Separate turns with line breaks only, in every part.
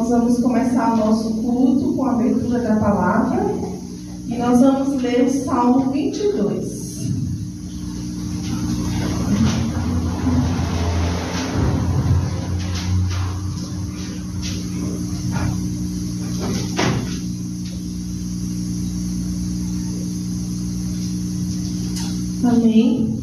Nós vamos começar o nosso culto com a abertura da palavra e nós vamos ler o Salmo 22. Amém.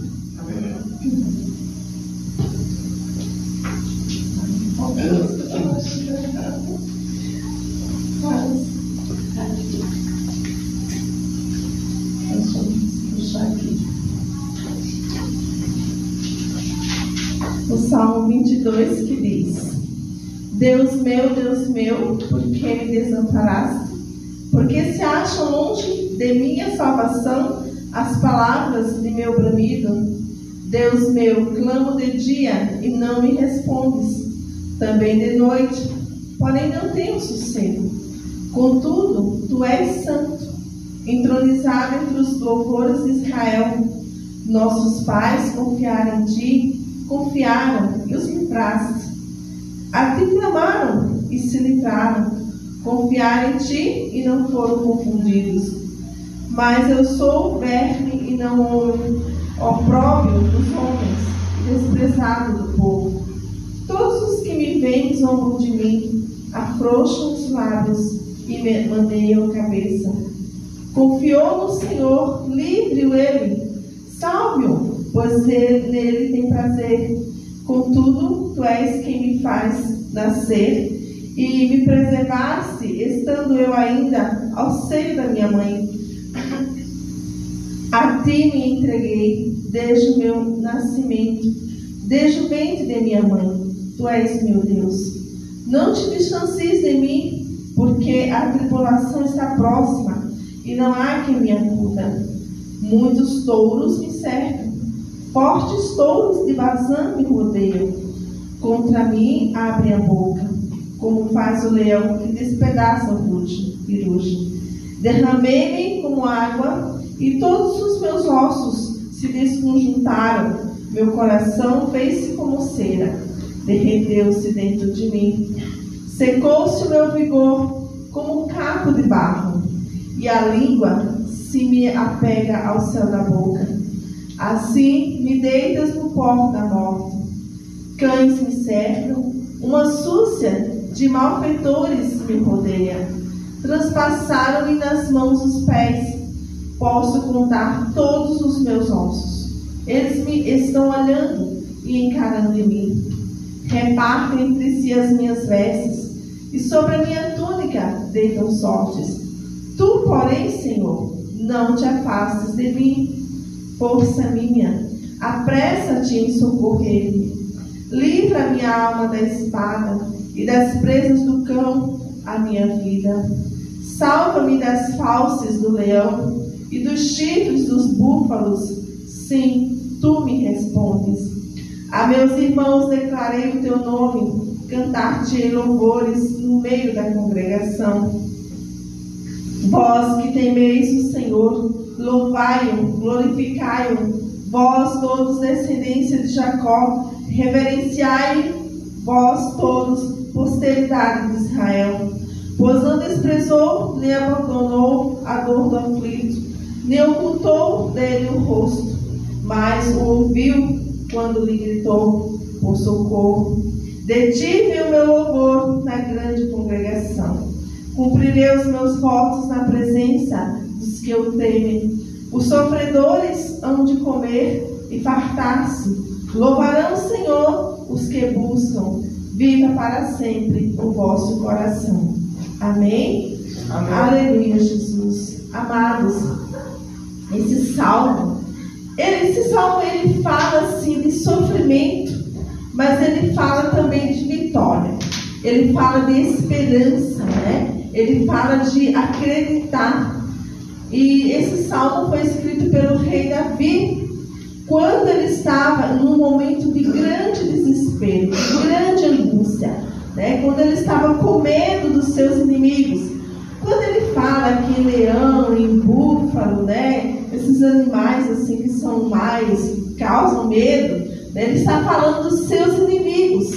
O Salmo 22 que diz: Deus meu, por que me desamparaste? Porque se acham longe de minha salvação as palavras de meu bramido. Deus meu, clamo de dia e não me respondes, também de noite, porém não tenho sossego. Contudo, tu és santo, entronizado entre os louvores de Israel. Nossos pais confiaram em ti, confiaram e os livraste. A ti clamaram e se livraram, confiaram em ti e não foram confundidos. Mas eu sou verme e não homem, opróbrio dos homens, desprezado do povo. Todos os que me veem zombam de mim, afrouxam os lábios e me maneiam a cabeça. Confiou no Senhor, livre-o ele, salve-o, pois nele tem prazer. Contudo, tu és quem me faz nascer e me preservaste, estando eu ainda ao seio da minha mãe. A ti me entreguei desde o meu nascimento, desde o ventre de minha mãe. Tu és meu Deus. Não te distancies de mim, porque a tribulação está próxima e não há quem me acuda. Muitos touros me cercam, fortes touros de Bazã me rodeiam. Contra mim abrem a boca, como faz o leão que despedaça o e ruge. Derramei-me como água e todos os meus ossos se desconjuntaram. Meu coração fez-se como cera, derreteu-se dentro de mim. Secou-se o meu vigor como um caco de barro, e a língua se me apega ao céu da boca. Assim me deitas no pó da morte. Cães me cercam, uma súcia de malfeitores me rodeia. Transpassaram-me nas mãos os pés. Posso contar todos os meus ossos. Eles me estão olhando e encarando em mim. Repartem entre si as minhas vestes, e sobre a minha túnica deitam sortes. Tu, porém, Senhor, não te afastes de mim. Força minha, apressa-te em socorrer-me. Livra a minha alma da espada e das presas do cão a minha vida. Salva-me das fauces do leão e dos chifres dos búfalos. Sim, tu me respondes. A meus irmãos declarei o teu nome, cantar-te louvores no meio da congregação. Vós que temeis o Senhor, louvai-o, glorificai-o. Vós todos, descendência de Jacó, reverenciai, vós todos, posteridade de Israel. Pois não desprezou, nem abandonou a dor do aflito, nem ocultou dele o rosto, mas o ouviu quando lhe gritou por socorro. De ti vem o meu louvor na grande congregação. Cumprirei os meus votos na presença dos que o temem. Os sofredores hão de comer e fartar-se. Louvarão o Senhor os que buscam. Viva para sempre o vosso coração. Amém? Amém. Aleluia, Jesus. Amados, esse salmo ele fala assim de sofrimento, mas ele fala também de vitória. Ele fala de esperança, né? Ele fala de acreditar. E esse salmo foi escrito pelo rei Davi quando ele estava num momento de grande desespero, de grande angústia, né? Quando ele estava com medo dos seus inimigos. Quando ele fala aqui em leão, em búfalo, né? Esses animais assim que são mais, causam medo, né? Ele está falando dos seus inimigos,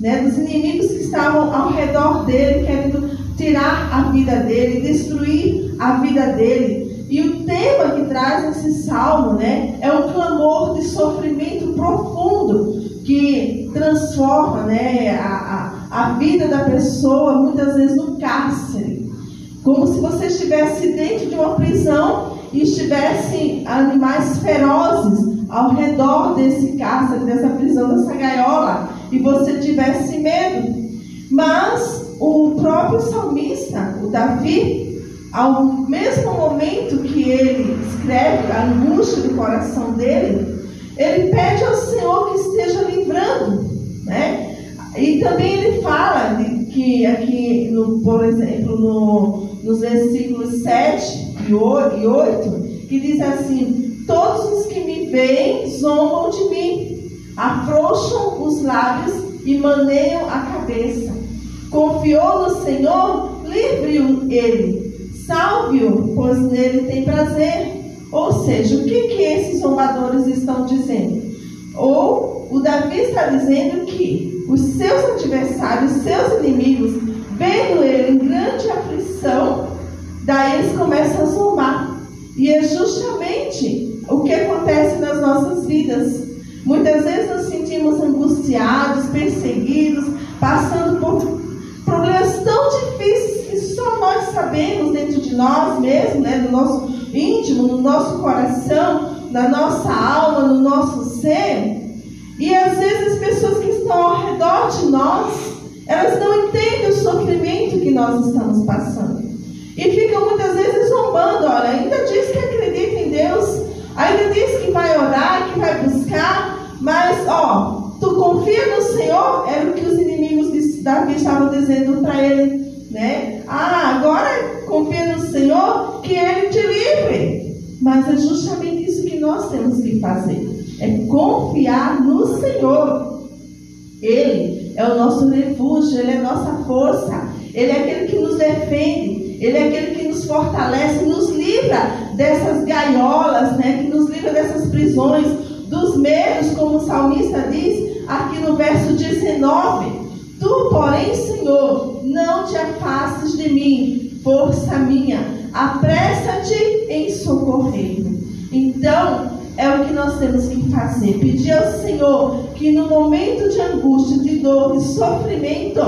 né, dos inimigos que estavam ao redor dele, querendo tirar a vida dele, destruir a vida dele. E o tema que traz esse salmo, né, é um clamor de sofrimento profundo que transforma, né, a vida da pessoa muitas vezes no cárcere, como se você estivesse dentro de uma prisão e estivessem animais ferozes ao redor desse cárcere, dessa prisão, dessa gaiola, e você tivesse medo. Mas o próprio salmista, o Davi, ao mesmo momento que ele escreve a angústia do coração dele, ele pede ao Senhor que esteja livrando, né? E também ele fala que aqui, por exemplo, nos versículos 7 e 8, que diz assim: todos os que me veem zombam de mim, afrouxam os lábios e maneiam a cabeça. Confiou no Senhor, livre-o ele, salve-o, pois nele tem prazer. Ou seja, o que esses zombadores estão dizendo? Ou o Davi está dizendo que os seus adversários, seus inimigos, vendo ele em grande aflição, daí eles começam a zombar. E é justamente o que acontece nas nossas vidas. Muitas vezes nos sentimos angustiados, perseguidos, passando por problemas tão difíceis que só nós sabemos dentro de nós mesmos, né, no nosso íntimo, no nosso coração, na nossa alma, no nosso ser. E às vezes as pessoas que estão ao redor de nós, elas não entendem o sofrimento que nós estamos passando. E ficam muitas vezes zombando. Olha, ainda diz que acredita em Deus, ainda diz que vai orar, que vai buscar, mas tu confia no Senhor? Era o que os inimigos de Davi estavam dizendo para ele, né? Agora confia no Senhor, que Ele te livre. Mas é justamente isso que nós temos que fazer, é confiar no Senhor. Ele é o nosso refúgio, Ele é a nossa força, Ele é aquele que nos defende, Ele é aquele que nos fortalece, nos livra dessas gaiolas, né? Que nos livra dessas prisões, dos medos, como o salmista diz aqui no verso 19: tu, porém, Senhor, não te afastes de mim, força minha, apressa-te em socorrer-me. Então, é o que nós temos que fazer, pedir ao Senhor que no momento de angústia, de dor, de sofrimento,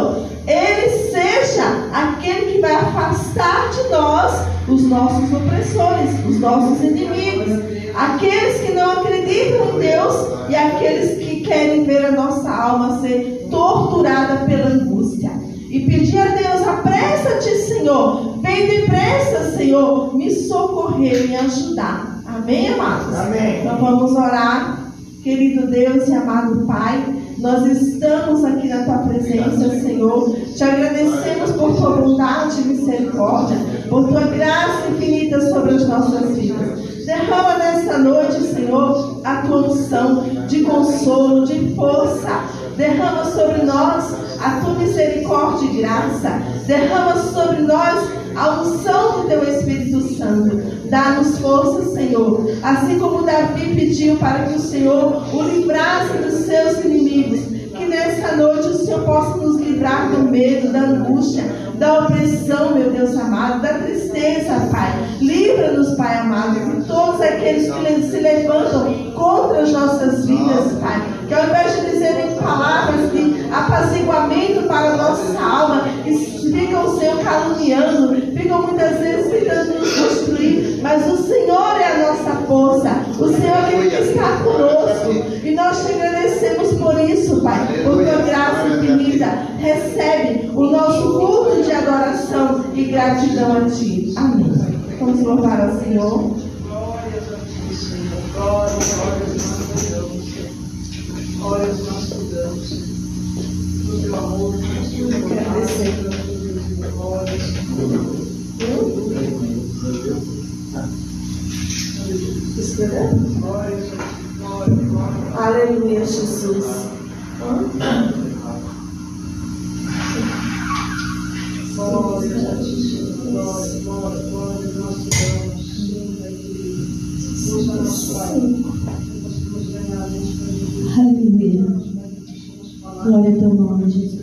Ele seja aquele que vai afastar de nós os nossos opressores, os nossos inimigos, aqueles que não acreditam em Deus e aqueles que querem ver a nossa alma ser torturada pela angústia. E pedir a Deus: apressa-te, Senhor, vem depressa, Senhor, me socorrer, me ajudar. Amém, amados? Amém. Então vamos orar. Querido Deus e amado Pai, nós estamos aqui na Tua presença, Senhor. Te agradecemos por Tua bondade e misericórdia, por Tua graça infinita sobre as nossas vidas. Derrama nesta noite, Senhor, a Tua unção de consolo, de força. Derrama sobre nós a Tua misericórdia e graça. Derrama sobre nós a unção do Teu Espírito Santo. Dá-nos força, Senhor. Assim como Davi pediu para que o Senhor o livrasse dos seus inimigos, que nesta noite o Senhor possa nos livrar do medo, da angústia, da opressão, meu Deus amado, da tristeza, Pai. Livra-nos, Pai amado, de todos aqueles que se levantam contra as nossas vidas, Pai. Que ao invés de dizerem palavras de apaziguamento para a nossa alma, ficam, Senhor, caluniando, ficam muitas vezes tentando nos destruir, mas o Senhor é a nossa força, o Senhor é o que está conosco, e nós te agradecemos por isso, Pai, por Tua graça infinita. Recebe o nosso culto de adoração e gratidão a Ti. Amém. Vamos louvar ao Senhor.
Glórias a Ti, Senhor. Glórias a Deus. Glórias nós te damos, Senhor. Do Teu amor, do Teu agradecer.
Aleluia, Jesus.
Glória a Ti, Senhor. Glória, nós te damos. Usa nosso Pai. Nós temos ganhado isso para Jesus.
Aleluia. Glória a Teu nome, Jesus.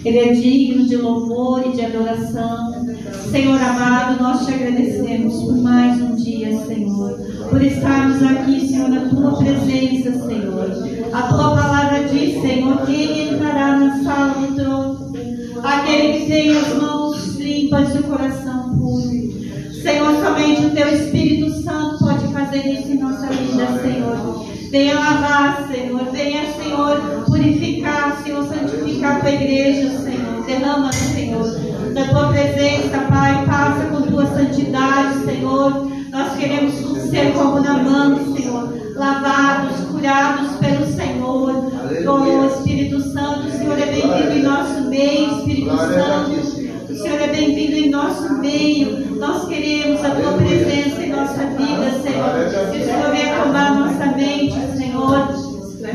Ele é digno de louvor e de adoração. Senhor amado, nós te agradecemos por mais um dia, Senhor, por estarmos aqui, Senhor, na tua presença, Senhor. A tua palavra diz, Senhor, quem entrará na sala do trono? Aquele que tem as mãos limpas e o coração puro. Senhor, somente o teu Espírito Santo pode fazer isso em nossa vida, Senhor. Venha lavar, Senhor. Venha, Senhor, purificar, Senhor, santificar a tua igreja, Senhor. Derrama, Senhor, da tua presença, Pai. Passa com tua santidade, Senhor. Nós queremos ser como Naamã, Senhor, lavados, curados pelo Senhor. Oh, Espírito Santo, o Senhor é bem-vindo em nosso meio, Espírito Santo. O Senhor é bem-vindo em nosso meio. Nós queremos a tua presença em nossa vida, Senhor. Que o Senhor venha tomar nossa mente, Senhor,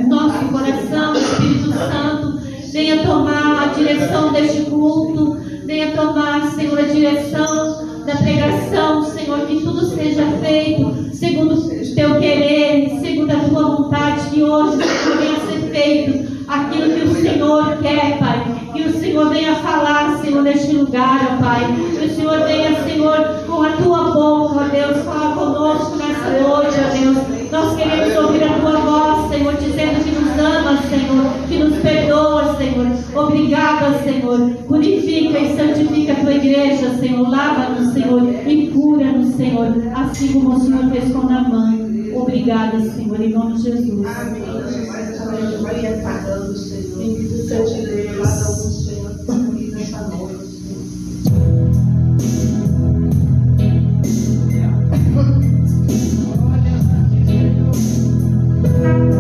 nosso coração, Espírito Santo. Venha tomar a direção deste culto. Venha tomar, Senhor, a direção da pregação, Senhor. Que tudo seja feito segundo o teu querer, segundo a tua vontade. Que hoje, Senhor, venha ser feito aquilo que o Senhor quer, Pai. Que o Senhor venha falar, Senhor, neste lugar, ó Pai. Que o Senhor venha, Senhor, com a tua boca, ó Deus, falar conosco nessa noite, ó Deus. Nós queremos ouvir a tua voz, Senhor, dizendo que nos ama, Senhor, que nos perdoa, Senhor. Obrigada, Senhor. Purifica e santifica a tua igreja, Senhor. Lava-nos, Senhor, e cura-nos, Senhor, assim como o Senhor fez com Naamã. Obrigada, Senhor, em nome de Jesus.
Amém. Vai reparando, Senhor. Bendito seja cada um, Senhor, que está aqui nessa noite.
Em tuas mãos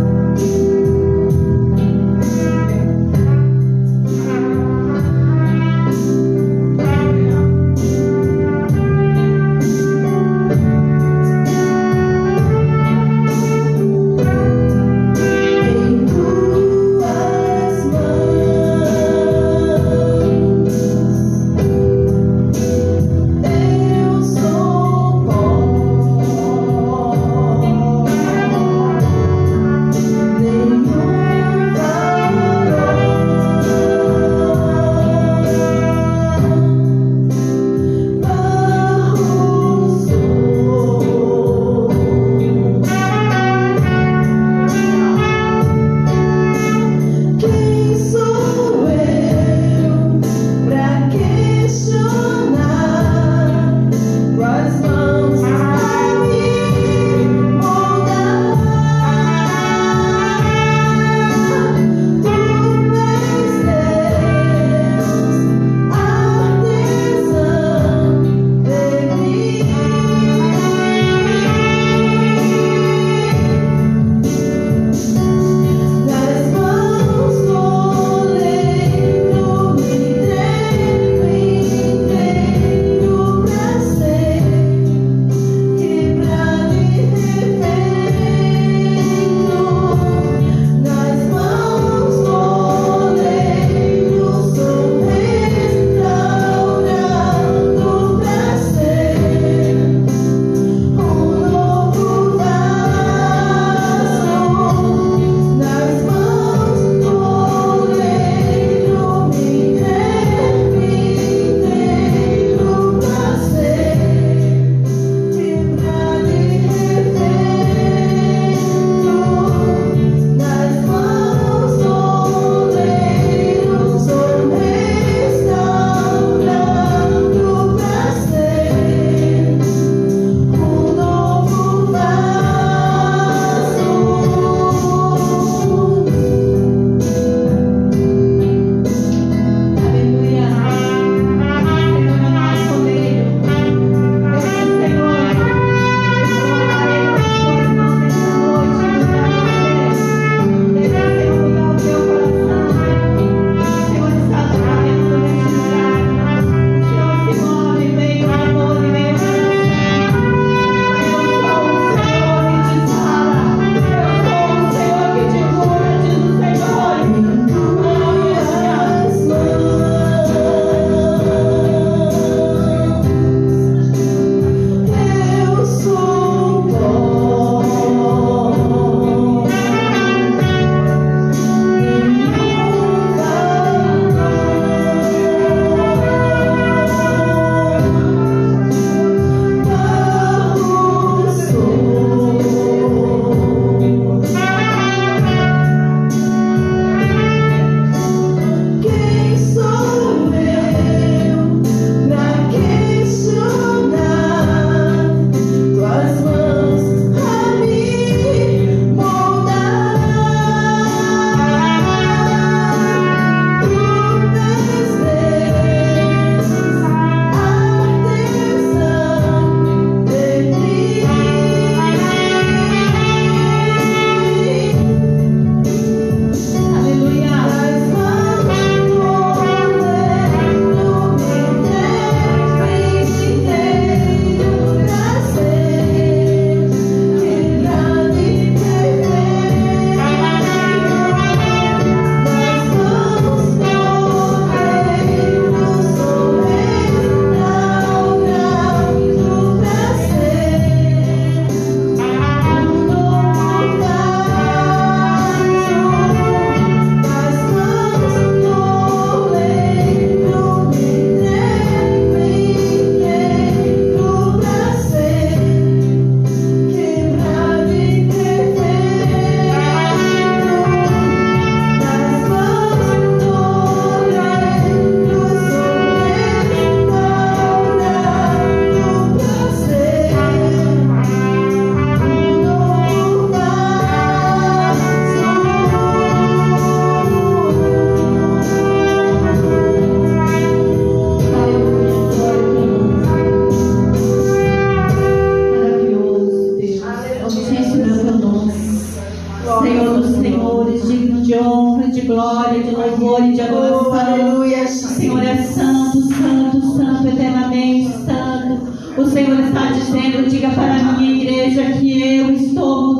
Senhor está dizendo, diga para a minha igreja que eu estou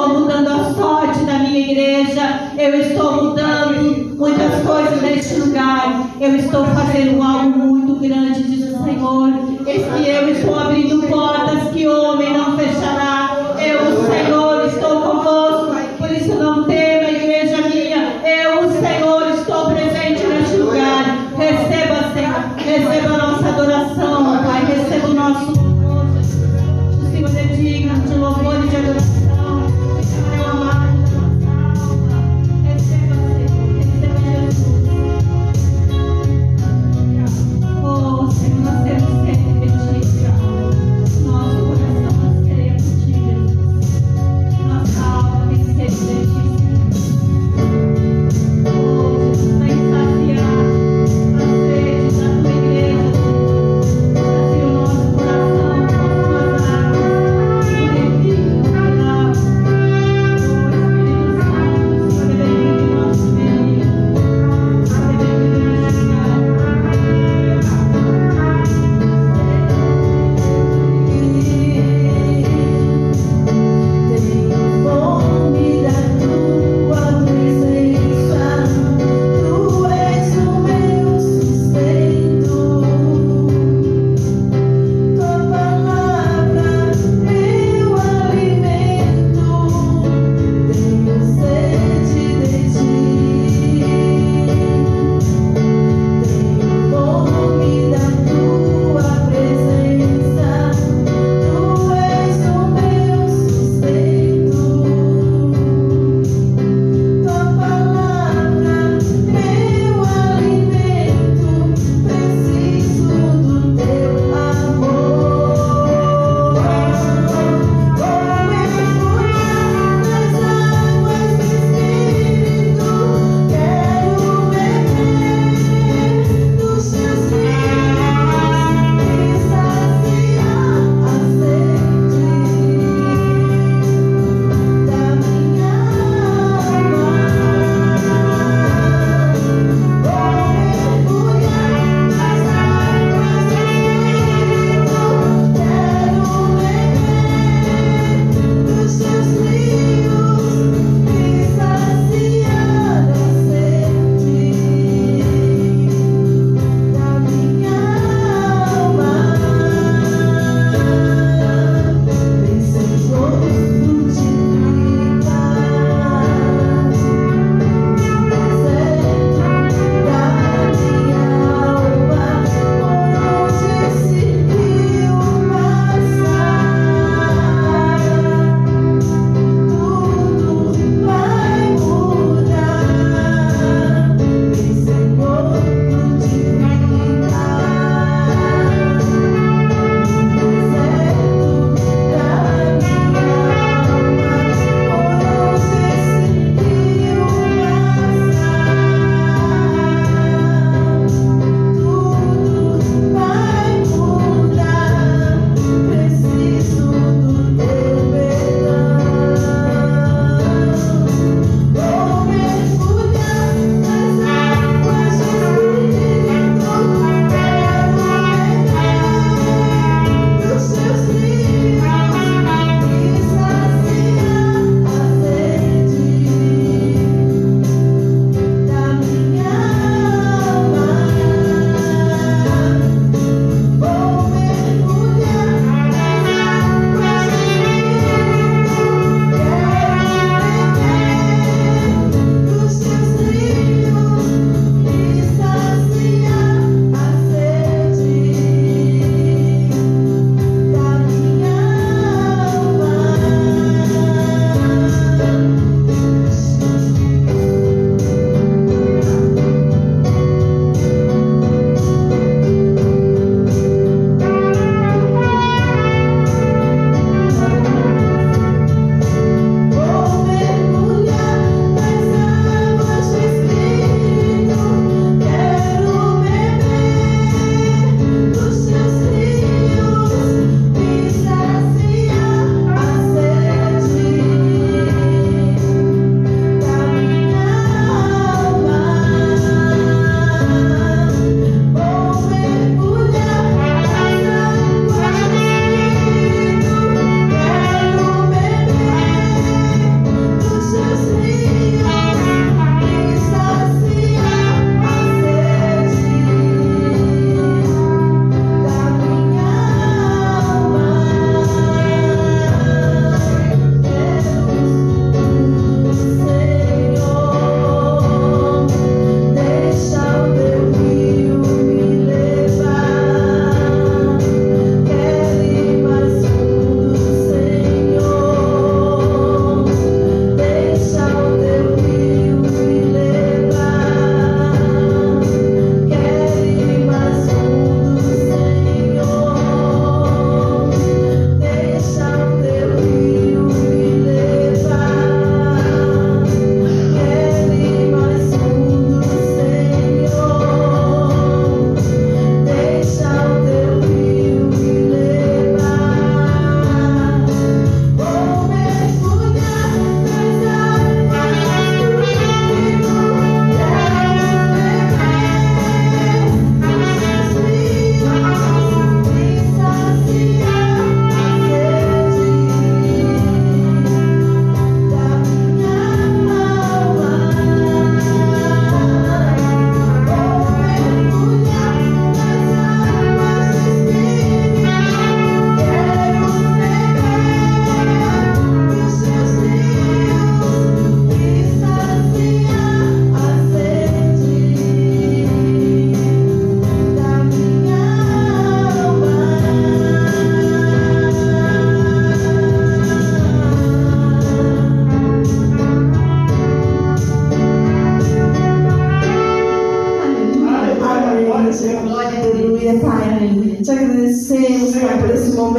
mudando a sorte da minha igreja, eu estou mudando muitas coisas neste lugar, eu estou fazendo algo muito grande, diz o Senhor. Eis que eu estou abrindo portas que homem não fechará. Eu, o Senhor, estou convosco, por isso não tema, igreja minha. Eu, o Senhor, estou presente neste lugar. Receba, Senhor, receba a nossa adoração, Pai, receba o nosso louvor. O Senhor é digno de louvor e de adoração. O Senhor é o amado da nossa alma. Receba, Senhor, receba Jesus. Oh, Senhor, nós temos sede.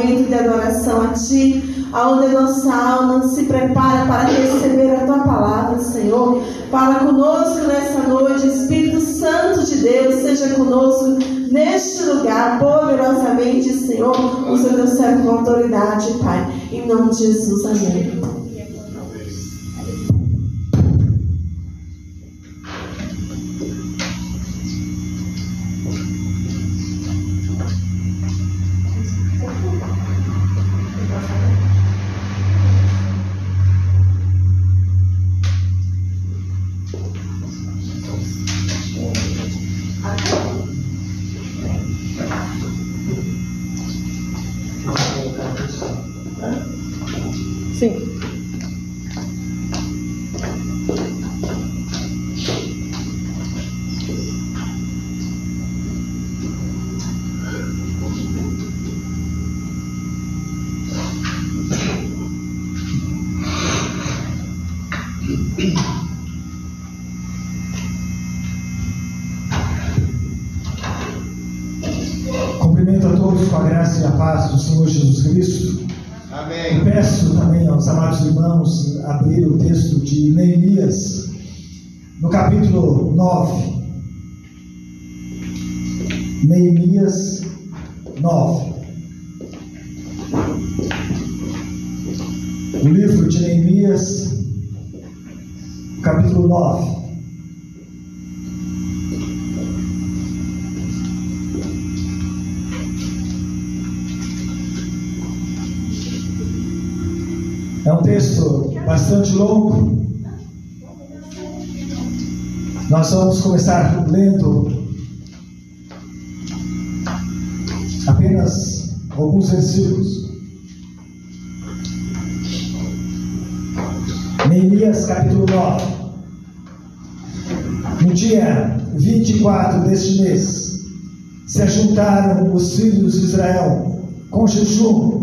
momento de adoração a Ti, onde a nossa alma se prepara para receber a Tua palavra, Senhor. Fala conosco nessa noite, Espírito Santo de Deus, seja conosco neste lugar, poderosamente, Senhor. Usa teu servo com autoridade, Pai. Em nome de Jesus, amém. Sim.
Cumprimento a todos com a graça e a paz do Senhor Jesus Cristo.
Amém.
Eu peço também aos amados irmãos abrir o texto de Neemias, no capítulo 9. Neemias 9. O livro de Neemias, capítulo 9. É um texto bastante longo. Nós vamos começar lendo apenas alguns versículos. Neemias capítulo 9. No dia 24 deste mês, se ajuntaram os filhos de Israel com jejum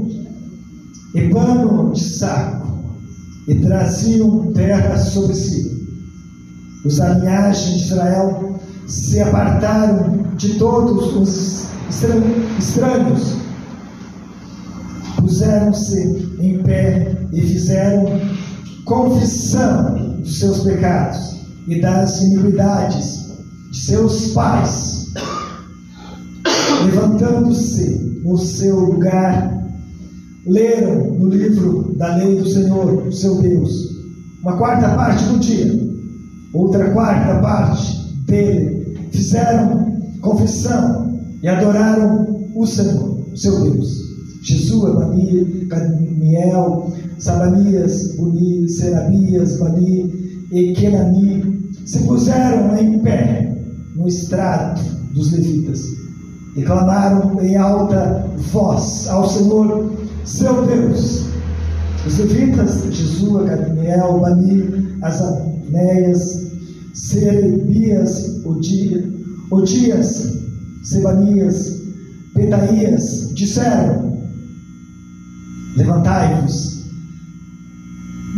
e pano de saco, e traziam terra sobre si. Os da linhagem de Israel se apartaram de todos os estranhos, puseram-se em pé e fizeram confissão dos seus pecados e das iniquidades de seus pais. Levantando-se no seu lugar, leram no livro da lei do Senhor, seu Deus, uma quarta parte do dia, outra quarta parte dele, fizeram confissão e adoraram o Senhor, seu Deus. Jesua, Bani, Cadmiel, Sabanias, Buni, Serabias, Bani e Kenani se puseram em pé no estrado dos levitas e clamaram em alta voz ao Senhor, seu Deus. Os levitas, Jesua, Cadmiel, Bani, Asanéias, Serebias, Odias, Sebanias, Pedaías, disseram: levantai-vos,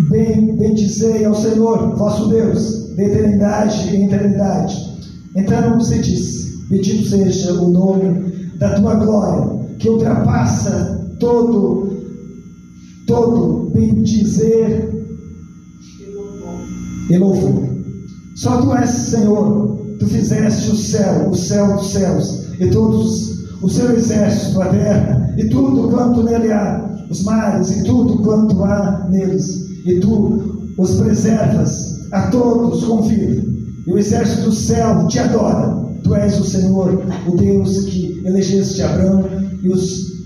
bendizei ao Senhor, vosso Deus, de eternidade em eternidade. Então se disse: bendito seja o nome da tua glória, que ultrapassa todo bendizer e louvor. Só tu és Senhor, tu fizeste o céu dos céus, e todos o seu exército, a terra, e tudo quanto nele há, os mares, e tudo quanto há neles, e tu os preservas a todos com vida, e o exército do céu te adora. Tu és o Senhor, o Deus que elegeste Abrão e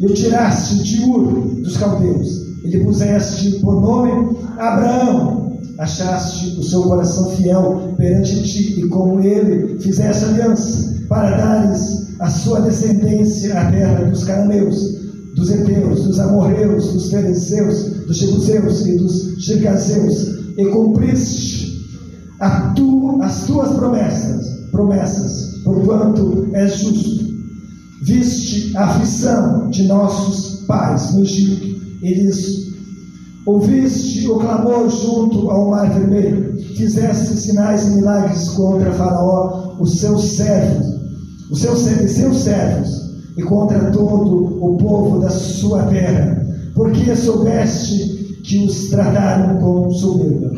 o tiraste de Ur dos caldeus, e lhe puseste por nome Abraão. Achaste o seu coração fiel perante ti, e com ele fizeste aliança, para dares a sua descendência a terra dos cananeus, dos heteus, dos amorreus, dos ferezeus, dos jebuseus e dos girgazeus, e cumpriste as tuas promessas, porquanto és justo. Viste a aflição de nossos pais no Egito, e lhes ouviste o clamor junto ao mar vermelho, fizeste sinais e milagres contra Faraó, seus servos, e contra todo o povo da sua terra, porque soubeste que os trataram com soberba.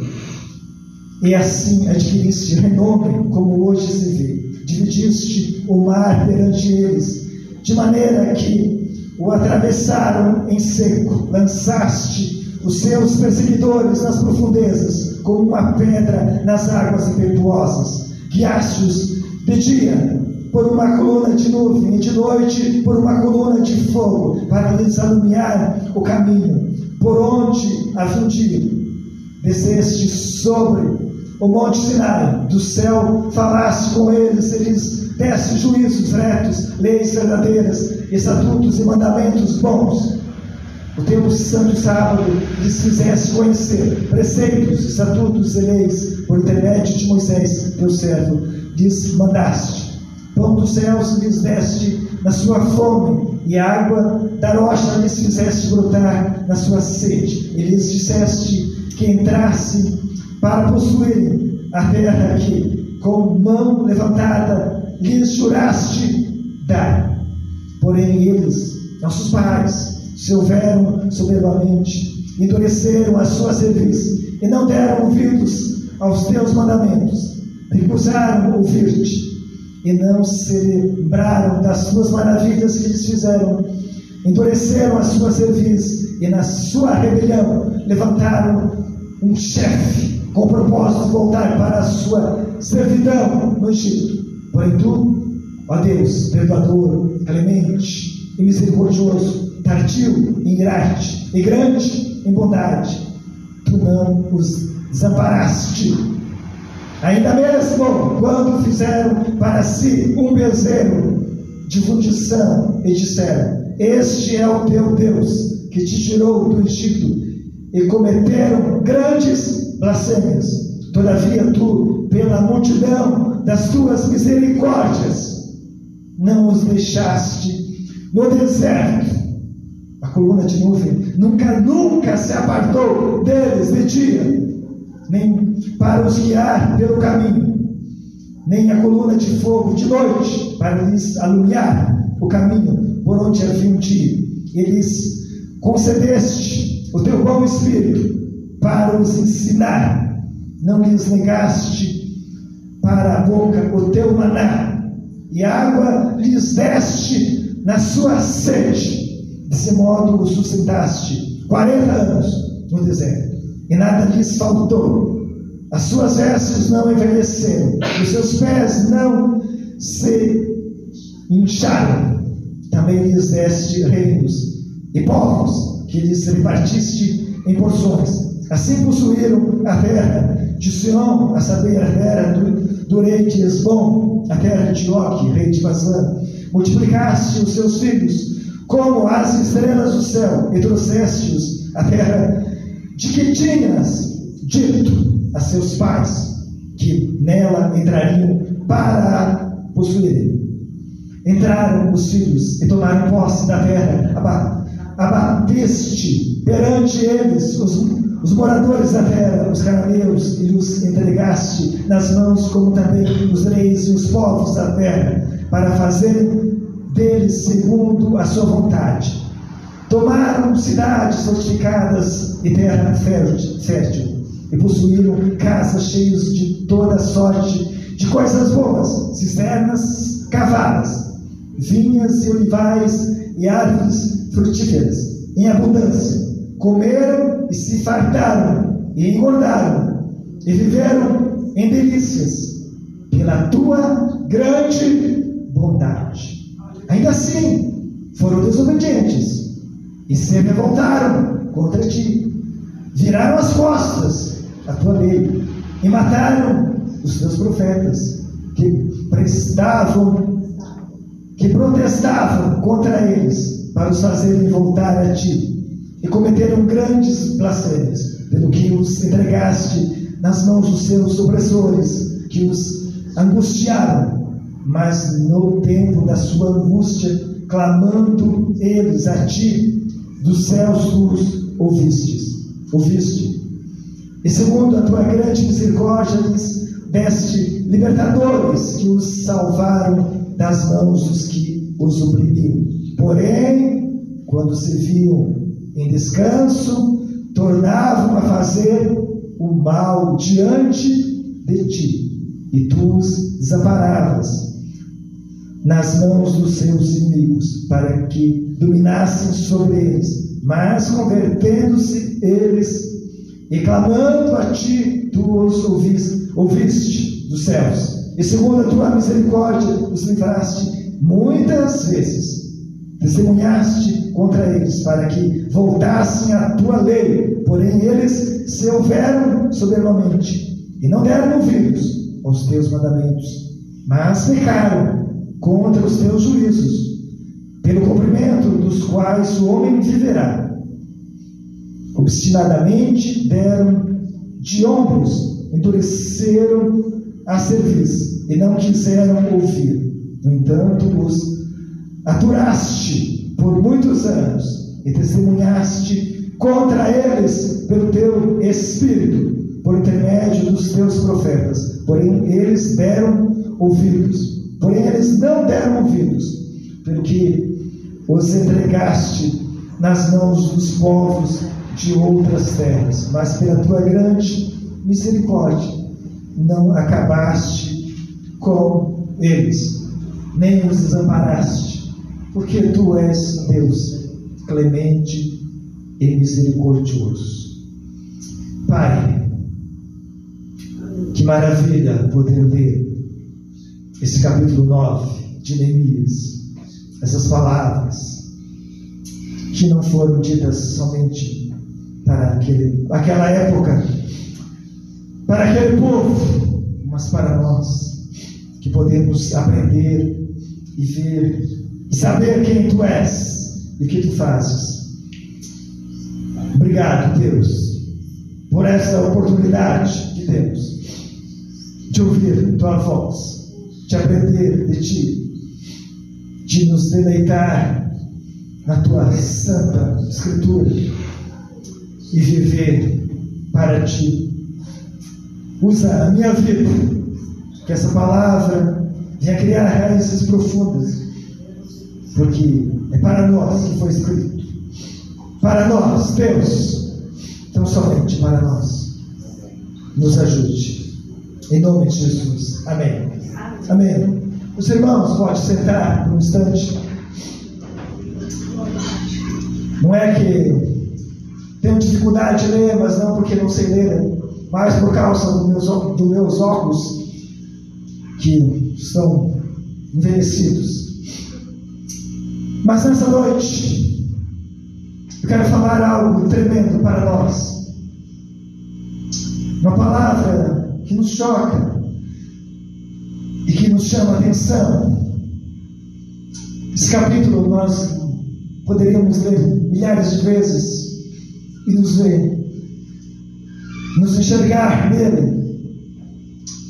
E assim adquiriste renome, como hoje se vê. Dividiste o mar perante eles, de maneira que o atravessaram em seco. Lançaste os seus perseguidores nas profundezas, como uma pedra nas águas impetuosas. Guiaste-os de dia por uma coluna de nuvem, e de noite por uma coluna de fogo, para lhes alumiar o caminho por onde haviam de ir. Desceste sobre o monte Sinai, do céu falaste com eles, eles deste juízos retos, leis verdadeiras, estatutos e mandamentos bons. O teu santo sábado lhes fizeste conhecer preceitos, estatutos e leis, por intermédio de Moisés, teu servo, lhes mandaste. Pão dos céus lhes deste na sua fome, e água da rocha lhes fizeste brotar na sua sede. E lhes disseste que entrassem para possuírem a terra que, com mão levantada, lhes juraste dar. Porém eles, nossos pais, se houveram soberbamente, endureceram a sua cerviz, e não deram ouvidos aos teus mandamentos, recusaram ouvir-te, e não se lembraram das tuas maravilhas que lhes fizeram, endureceram a sua cerviz, e na sua rebelião levantaram um chefe, com o propósito de voltar para a sua servidão no Egito. Porém tu, ó Deus, perdoador, clemente e misericordioso, tardio em irar-te e grande em bondade, tu não os desamparaste, ainda mesmo quando fizeram para si um bezerro de fundição e disseram: este é o teu Deus que te tirou do Egito, e cometeram grandes blasfêmias. Todavia tu, pela multidão das tuas misericórdias, não os deixaste no deserto. A coluna de nuvem nunca se apartou deles de dia, nem para os guiar pelo caminho, nem a coluna de fogo de noite, para lhes alumiar o caminho por onde haviam de ir. Eles concedeste o teu bom espírito para os ensinar, não lhes negaste para a boca o teu maná, e água lhes deste na sua sede. Desse modo os sustentaste 40 anos no deserto, e nada lhes faltou. As suas vestes não envelheceram, os seus pés não se incharam. Também lhes deste reinos e povos, que lhes repartiste em porções. Assim possuíram a terra de Sião, a saber, a terra do rei de Esbom, a terra de Og, rei de Basã. Multiplicaste os seus filhos como as estrelas do céu, e trouxeste-os a terra de que tinhas dito a seus pais que nela entrariam para a possuírem. Entraram os filhos e tomaram posse da terra. Abateste perante eles os moradores da terra, os cananeus, e os entregaste nas mãos, como também os reis e os povos da terra, para fazerem deles segundo a sua vontade. Tomaram cidades fortificadas e terra fértil, e possuíram casas cheias de toda sorte de coisas boas, cisternas cavadas, vinhas e olivais e árvores frutíferas em abundância. Comeram e se fartaram e engordaram, e viveram em delícias pela tua grande bondade. Ainda assim foram desobedientes e se revoltaram contra ti, viraram as costas à tua lei e mataram os teus profetas que protestavam contra eles, para os fazerem voltar a ti, e cometeram grandes blasfêmias, pelo que os entregaste nas mãos dos seus opressores, que os angustiaram. Mas no tempo da sua angústia, clamando eles a ti, dos céus tu os ouviste. E segundo a tua grande misericórdia, lhes deste libertadores, que os salvaram das mãos dos que os oprimiam. Porém, quando se viam em descanso, tornavam a fazer o mal diante de ti, e tu os desamparavas nas mãos dos seus inimigos, para que dominassem sobre eles. Mas, convertendo-se eles e clamando a ti, tu os ouviste dos céus, e segundo a tua misericórdia os livraste muitas vezes. Testemunhaste contra eles para que voltassem à tua lei, porém eles se houveram soberbamente e não deram ouvidos aos teus mandamentos, mas pecaram contra os teus juízos, pelo cumprimento dos quais o homem viverá. Obstinadamente deram de ombros, endureceram a cerviz e não quiseram ouvir. No entanto, os aturaste por muitos anos e testemunhaste contra eles pelo teu Espírito, por intermédio dos teus profetas. Porém eles não deram ouvidos, pelo que os entregaste nas mãos dos povos de outras terras. Mas pela tua grande misericórdia não acabaste com eles, nem os desamparaste, porque tu és Deus clemente e misericordioso. Pai, que maravilha poder ler esse capítulo 9 de Neemias, essas palavras que não foram ditas somente para aquela época, para aquele povo, mas para nós, que podemos aprender e ver e saber quem tu és e o que tu fazes. Obrigado, Deus, por essa oportunidade que temos de ouvir tua voz, de aprender de ti, de nos deleitar na tua santa Escritura e viver para ti. Usa a minha vida, que essa palavra venha criar raízes profundas, porque é para nós que foi escrito. Para nós, Deus, então somente para nós. Nos ajude. Em nome de Jesus. Amém. Amém. Os irmãos podem sentar por um instante. Não é que tenho dificuldade de ler, mas não porque não sei ler, mas por causa dos meus óculos que estão envelhecidos. Mas nessa noite eu quero falar algo tremendo para nós, uma palavra que nos choca e que nos chama a atenção. Esse capítulo nós poderíamos ler milhares de vezes e nos enxergar nele,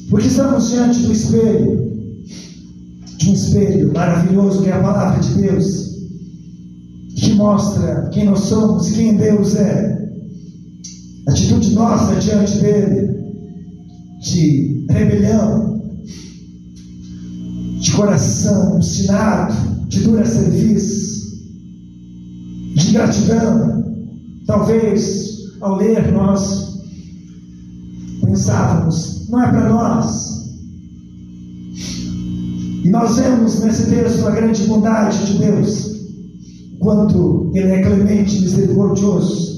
porque estamos diante do espelho, de um espelho maravilhoso que é a palavra de Deus, que mostra quem nós somos e quem Deus é. A atitude nossa diante dele, de rebelião, de coração obstinado, de dura serviço, de ingratidão. Talvez ao ler nós pensávamos, não é para nós. E nós vemos nesse texto a grande bondade de Deus, quanto Ele é clemente e misericordioso.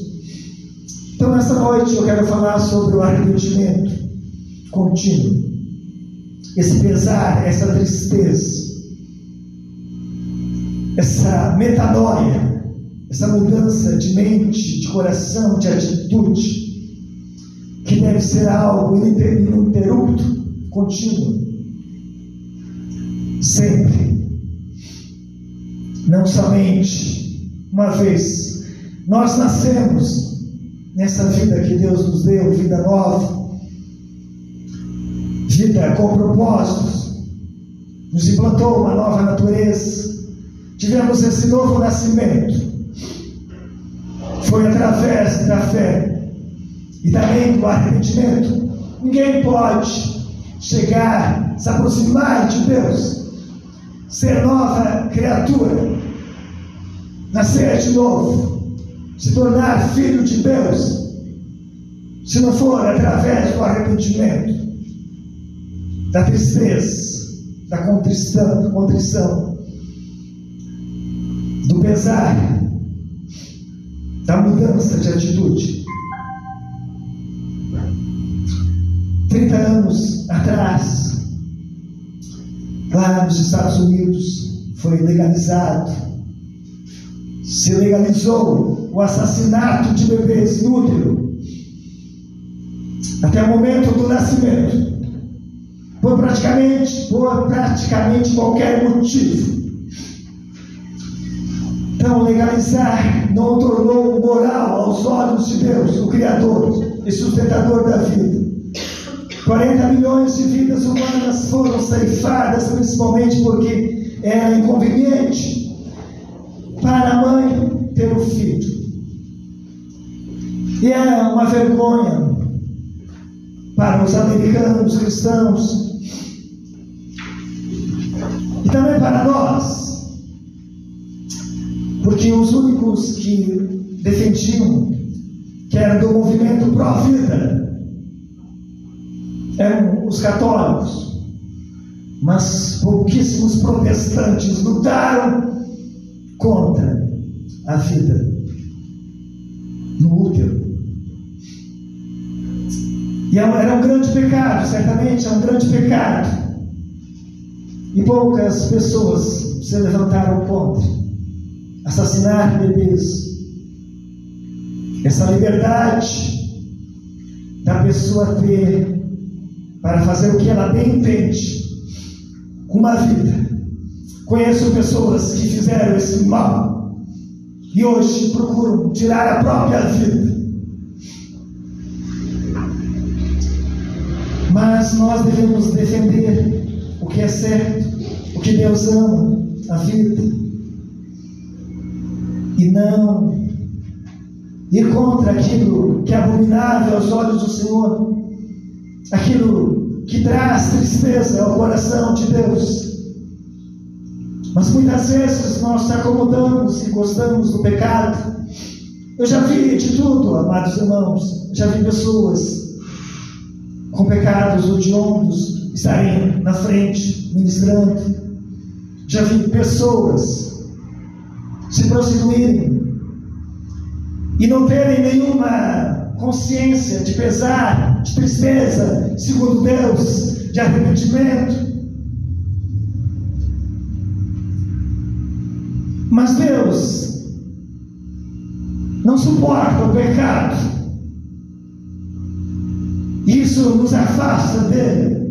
Então nessa noite eu quero falar sobre o arrependimento contínuo, esse pesar, essa tristeza, essa metanoia, essa mudança de mente, de coração, de atitude, que deve ser algo ininterrupto, contínuo, sempre. Não somente uma vez. Nós nascemos nessa vida que Deus nos deu, vida nova, vida com propósitos, nos implantou uma nova natureza, tivemos esse novo nascimento. Foi através da fé e também do arrependimento. Ninguém pode chegar, se aproximar de Deus, ser nova criatura, nascer de novo, se tornar filho de Deus, se não for através do arrependimento, da tristeza, da contrição, do pesar, da mudança de atitude. 30 anos atrás, lá nos Estados Unidos, foi legalizado, se legalizou o assassinato de bebês no útero, até o momento do nascimento, por praticamente qualquer motivo. Então, legalizar não tornou moral aos olhos de Deus, o Criador e sustentador da vida. 40 milhões de vidas humanas foram ceifadas, principalmente porque era inconveniente para a mãe ter o filho. E é uma vergonha para os americanos cristãos e também para nós, porque os únicos que defendiam, que eram do movimento pró-vida, eram os católicos, mas pouquíssimos protestantes lutaram contra a vida no útero. E era um grande pecado, certamente é um grande pecado. E poucas pessoas se levantaram contra assassinar bebês. Essa liberdade da pessoa ter para fazer o que ela bem entende com uma vida. Conheço pessoas que fizeram esse mal e hoje procuram tirar a própria vida. Mas nós devemos defender o que é certo, o que Deus ama, a vida, e não ir contra aquilo que é abominável aos olhos do Senhor, aquilo que traz tristeza ao coração de Deus. Mas muitas vezes nós nos acomodamos e gostamos do pecado. Eu já vi de tudo, amados irmãos. Já vi pessoas com pecados hediondos estarem na frente ministrando. Já vi pessoas se prostituírem e não terem nenhuma consciência de pesar, de tristeza, segundo Deus, de arrependimento. Mas Deus não suporta o pecado. Isso nos afasta dele,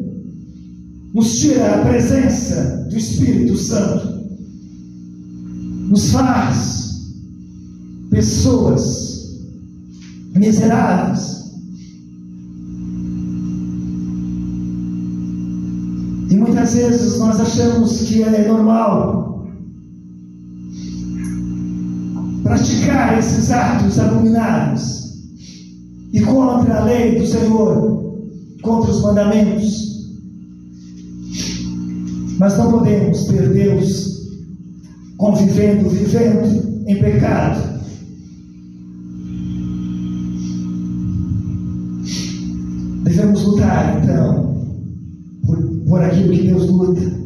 nos tira a presença do Espírito Santo, nos faz pessoas miseráveis. E muitas vezes nós achamos que é normal praticar esses atos abomináveis e contra a lei do Senhor, contra os mandamentos. Mas não podemos ter Deus convivendo, vivendo em pecado. Devemos lutar, então, por aquilo que Deus luta.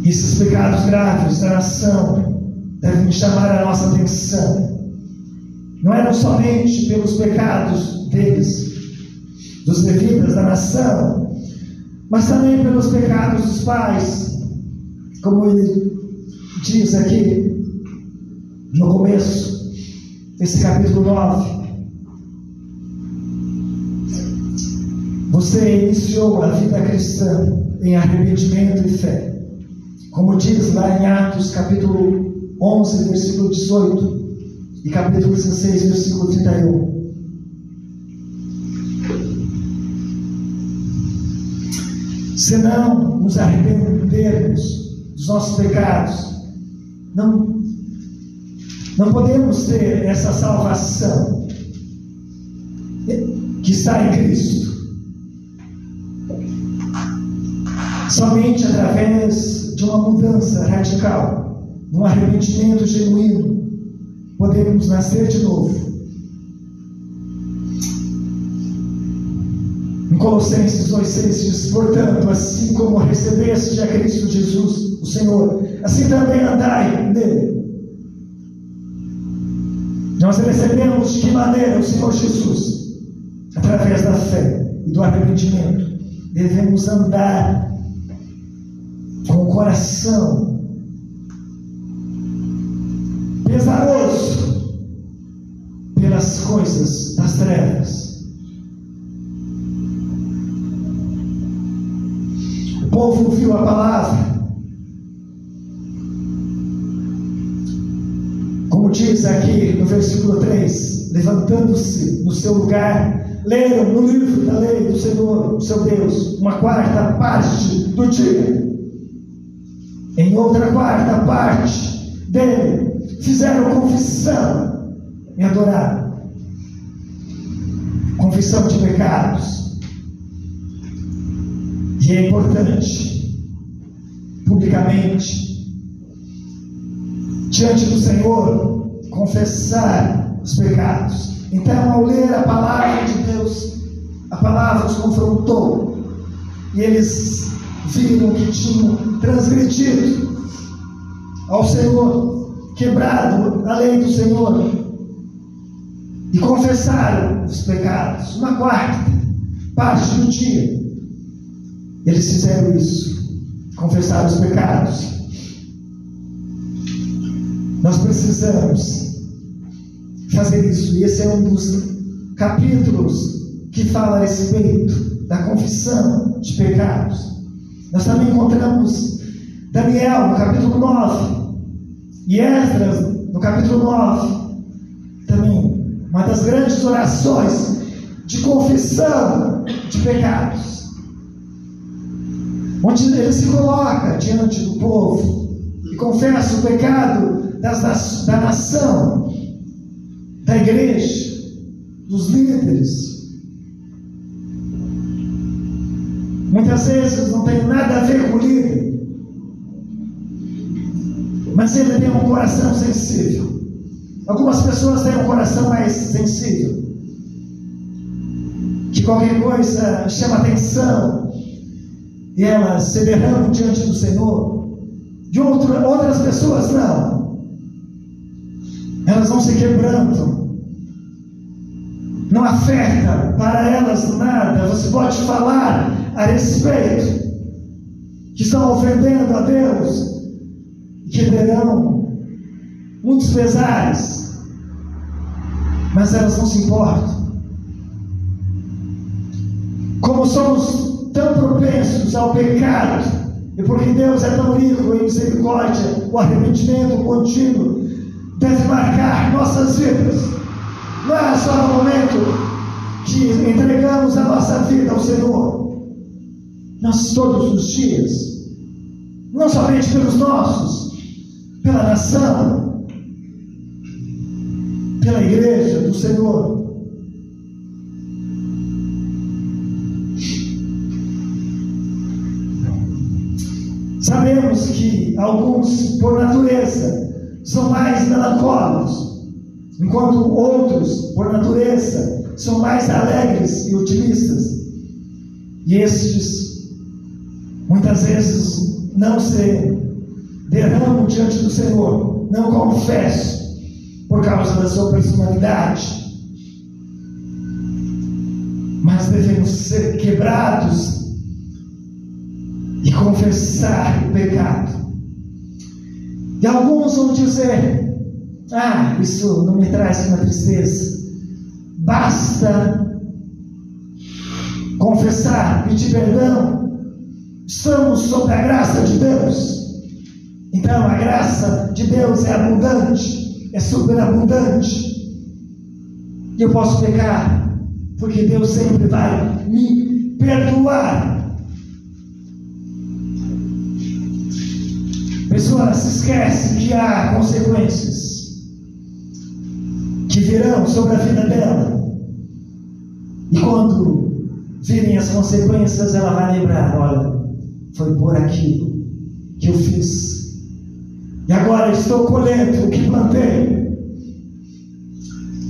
Esses pecados graves da nação devem chamar a nossa atenção. Não eram somente pelos pecados deles, dos levitas da nação, mas também pelos pecados dos pais, como ele diz aqui no começo desse capítulo 9. Você iniciou a vida cristã em arrependimento e fé, como diz lá em Atos capítulo 11, versículo 18, e capítulo 16, versículo 31. Se não nos arrependermos dos nossos pecados, não podemos ter essa salvação que está em Cristo. Somente através de uma mudança radical, de um arrependimento genuíno, podemos nascer de novo. Em Colossenses 2,6 diz: portanto, assim como recebeste a Cristo Jesus, o Senhor, assim também andai nele. Nós recebemos de que maneira o Senhor Jesus? Através da fé e do arrependimento. Devemos andar com o coração pesaroso pelas coisas das trevas. O povo ouviu a palavra, como diz aqui no versículo 3, levantando-se no seu lugar, leram no livro da lei do Senhor, seu Deus, uma quarta parte do dia. Em outra quarta parte dele, fizeram confissão e adoraram. Confissão de pecados. E é importante, publicamente, diante do Senhor, confessar os pecados. Então, ao ler a palavra de Deus, a palavra os confrontou, e eles viram que tinham transgredido ao Senhor, quebrado a lei do Senhor, e confessaram os pecados. Uma quarta parte do dia, eles fizeram isso, confessaram os pecados. Nós precisamos fazer isso, e esse é um dos capítulos que fala a respeito da confissão de pecados. Nós também encontramos Daniel no capítulo 9 e Esdras no capítulo 9, também uma das grandes orações de confissão de pecados, onde ele se coloca diante do povo e confessa o pecado da nação, da igreja, dos líderes. Muitas vezes não tem nada a ver com o líder, mas ele tem um coração sensível. Algumas pessoas têm um coração mais sensível, que qualquer coisa chama atenção e elas se derramam diante do Senhor. De outras pessoas não, elas não se quebrantam, não afeta para elas nada. Você pode falar a respeito que estão ofendendo a Deus, que terão muitos pesares, mas elas não se importam. Como somos tão propensos ao pecado, e porque Deus é tão rico em misericórdia, o arrependimento contínuo deve marcar nossas vidas. Não é só no momento que entregamos a nossa vida ao Senhor, nós todos os dias, não somente pelos nossos, pela nação, pela igreja do Senhor. Sabemos que alguns, por natureza, são mais melancólicos, enquanto outros, por natureza, são mais alegres e otimistas. E estes, muitas vezes, não se derramam diante do Senhor, não confessam, por causa da sua personalidade. Mas devemos ser quebrados e confessar o pecado. E alguns vão dizer: ah, isso não me traz uma tristeza, basta confessar, pedir perdão, estamos sob a graça de Deus. Então a graça de Deus é abundante, é superabundante, e eu posso pecar, porque Deus sempre vai me perdoar. A pessoa se esquece que há consequências que virão sobre a vida dela, e quando virem as consequências, ela vai lembrar: olha, foi por aquilo que eu fiz. E agora estou colhendo o que plantei.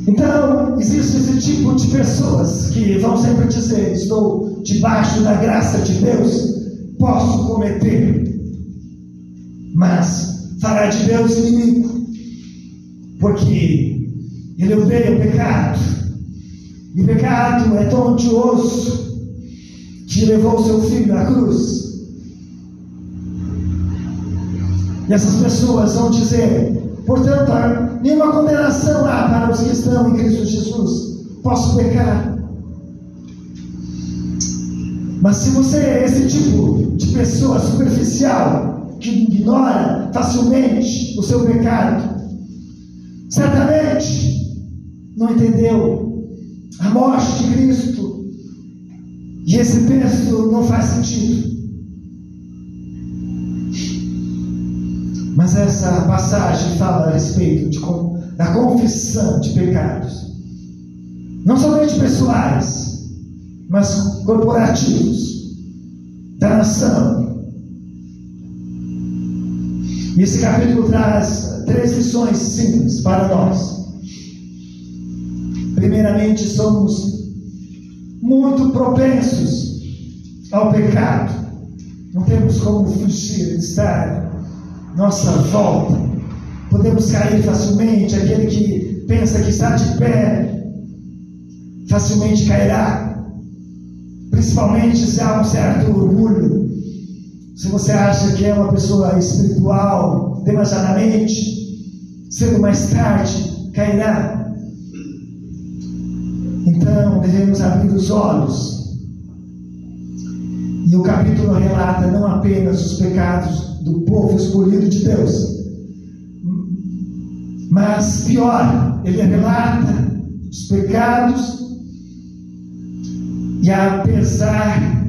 Então, existe esse tipo de pessoas que vão sempre dizer: estou debaixo da graça de Deus, posso cometer, mas fará de Deus inimigo, porque ele odeia o pecado. E o pecado é tão odioso que levou o seu filho à cruz. E essas pessoas vão dizer: portanto, nenhuma condenação há para os que estão em Cristo Jesus. Posso pecar. Mas se você é esse tipo de pessoa superficial, que ignora facilmente o seu pecado, certamente não entendeu a morte de Cristo. E esse texto não faz sentido. Mas essa passagem fala a respeito da confissão de pecados, não somente pessoais, mas corporativos, da nação. E esse capítulo traz 3 lições simples para nós. Primeiramente, somos muito propensos ao pecado. Não temos como fugir, estar nossa volta. Podemos cair facilmente. Aquele que pensa que está de pé facilmente cairá, principalmente se há um certo orgulho. Se você acha que é uma pessoa espiritual demasiadamente, cedo ou mais tarde cairá. Então devemos abrir os olhos. E o capítulo relata não apenas os pecados do povo escolhido de Deus, mas pior, ele relata os pecados, e apesar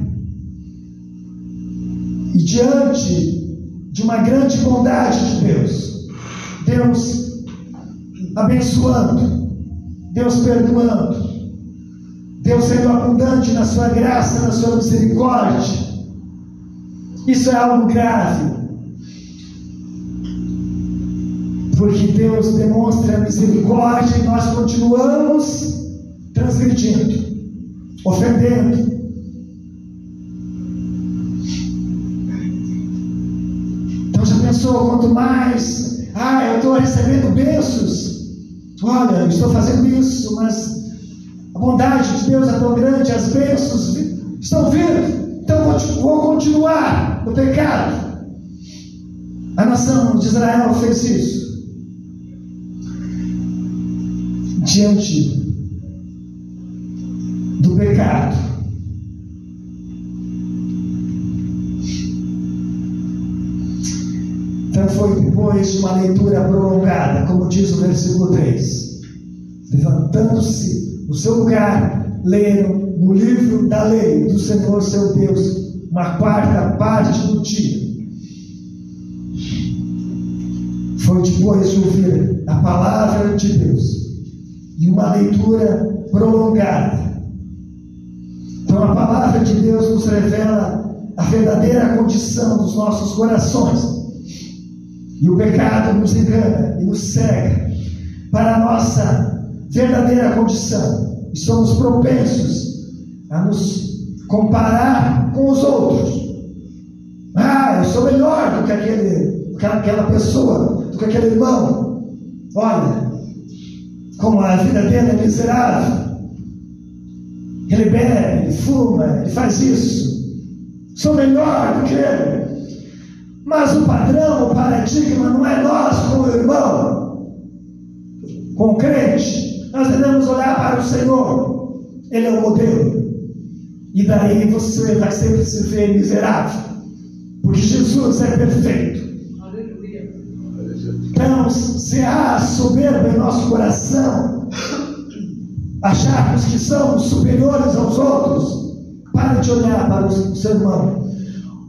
e diante de uma grande bondade de Deus, Deus abençoando, Deus perdoando, Deus sendo abundante na sua graça, na sua misericórdia, isso é algo grave. Porque Deus demonstra misericórdia e nós continuamos transgredindo, ofendendo. Então já pensou, quanto mais, eu estou recebendo bênçãos, olha, eu estou fazendo isso, mas a bondade de Deus é tão grande, as bênçãos estão vindo, então vou continuar no pecado. A nação de Israel fez isso. Diante do pecado, então foi depois de uma leitura prolongada, como diz o versículo 3, levantando-se no seu lugar, leram no livro da lei do Senhor seu Deus uma quarta parte do dia. Foi depois de ouvir a palavra de Deus e uma leitura prolongada. Então a palavra de Deus nos revela a verdadeira condição dos nossos corações. E o pecado nos engana e nos cega para a nossa verdadeira condição. E somos propensos a nos comparar com os outros. Eu sou melhor do que aquela pessoa, do que aquele irmão. Olha como a vida dele é miserável. Ele bebe, ele fuma, ele faz isso. Sou melhor do que ele. Mas o padrão, o paradigma não é nós com o irmão, com o crente. Nós devemos olhar para o Senhor. Ele é o modelo. E daí você vai sempre se ver miserável, porque Jesus é perfeito. Então, se há soberba em nosso coração, acharmos que somos superiores aos outros, pare de olhar para o seu irmão.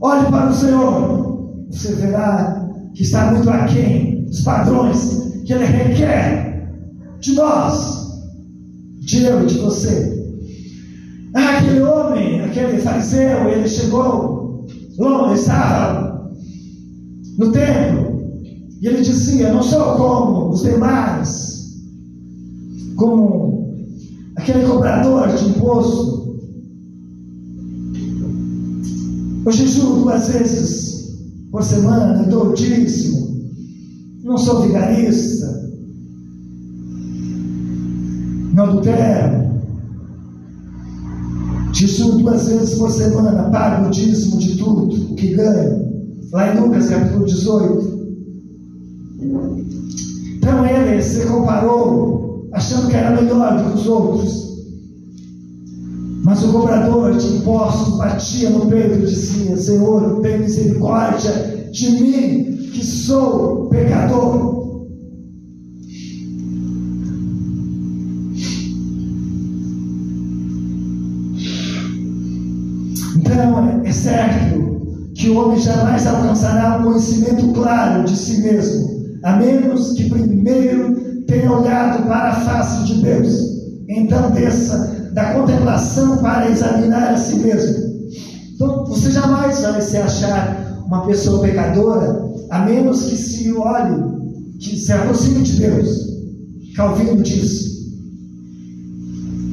Olhe para o Senhor. Você verá que está muito aquém dos padrões que Ele requer de nós, de eu e de você. Aquele homem, aquele fariseu, ele chegou estava no templo, e ele dizia: não sou como os demais, como aquele cobrador de imposto. Eu jejuo 2 vezes por semana, eu dou o dízimo, não sou vigarista, não adultero, jejuo 2 vezes por semana, pago o dízimo de tudo o que ganho. Lá em Lucas capítulo 18. Então ele se comparou, achando que era melhor do que os outros. Mas o cobrador de impostos batia no peito e dizia: Senhor, tem misericórdia de mim, que sou pecador. Então é certo que o homem jamais alcançará um conhecimento claro de si mesmo, a menos que primeiro tenha olhado para a face de Deus. Então desça da contemplação para examinar a si mesmo. Então você jamais vai se achar uma pessoa pecadora, a menos que se olhe, que se aproxime de Deus. Calvino diz: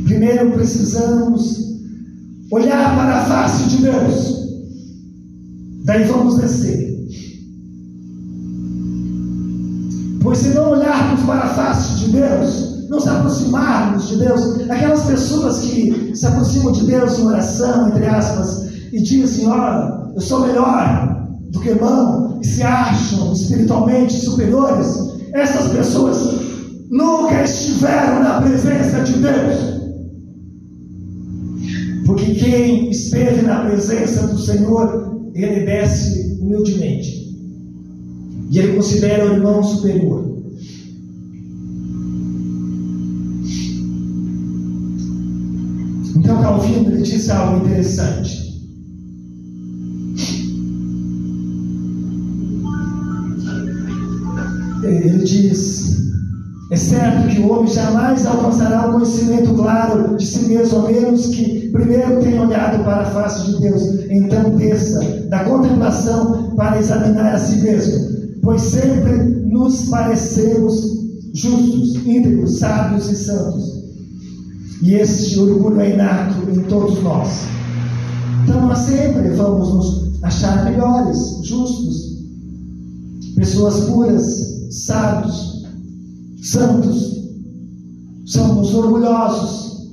primeiro precisamos olhar para a face de Deus, daí vamos descer. Pois se não olharmos para a face de Deus, não se aproximarmos de Deus, aquelas pessoas que se aproximam de Deus em oração, entre aspas, e dizem: olha, eu sou melhor do que irmão, e se acham espiritualmente superiores, essas pessoas nunca estiveram na presença de Deus. Porque quem esteve na presença do Senhor, ele desce humildemente, e ele considera o irmão superior. Então Calvino, ele disse algo interessante. Ele diz: é certo que o homem jamais alcançará um conhecimento claro de si mesmo, a menos que primeiro tenha olhado para a face de Deus. Então desça da contemplação para examinar a si mesmo, pois sempre nos parecemos justos, íntegros, sábios e santos, e este orgulho é inato em todos nós. Então nós sempre vamos nos achar melhores, justos, pessoas puras, sábios, santos. Somos orgulhosos.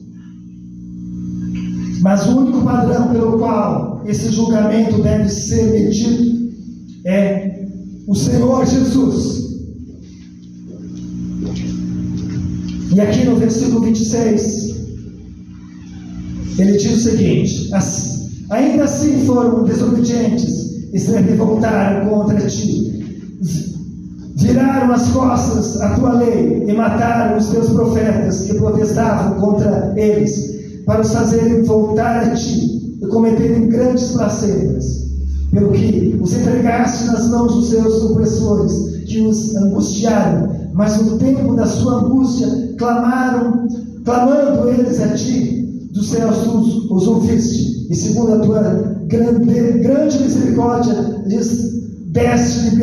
Mas o único padrão pelo qual esse julgamento deve ser medido é o Senhor Jesus. E aqui no versículo 26, ele diz o seguinte: ainda assim foram desobedientes e se revoltaram contra ti, viraram as costas à tua lei e mataram os teus profetas que protestavam contra eles, para os fazerem voltar a ti e cometerem grandes blasfêmias, pelo que os entregaste nas mãos dos seus opressores, que os angustiaram. Mas no tempo da sua angústia clamando eles a ti, dos céus tu os ouviste, e segundo a tua grande misericórdia lhes deste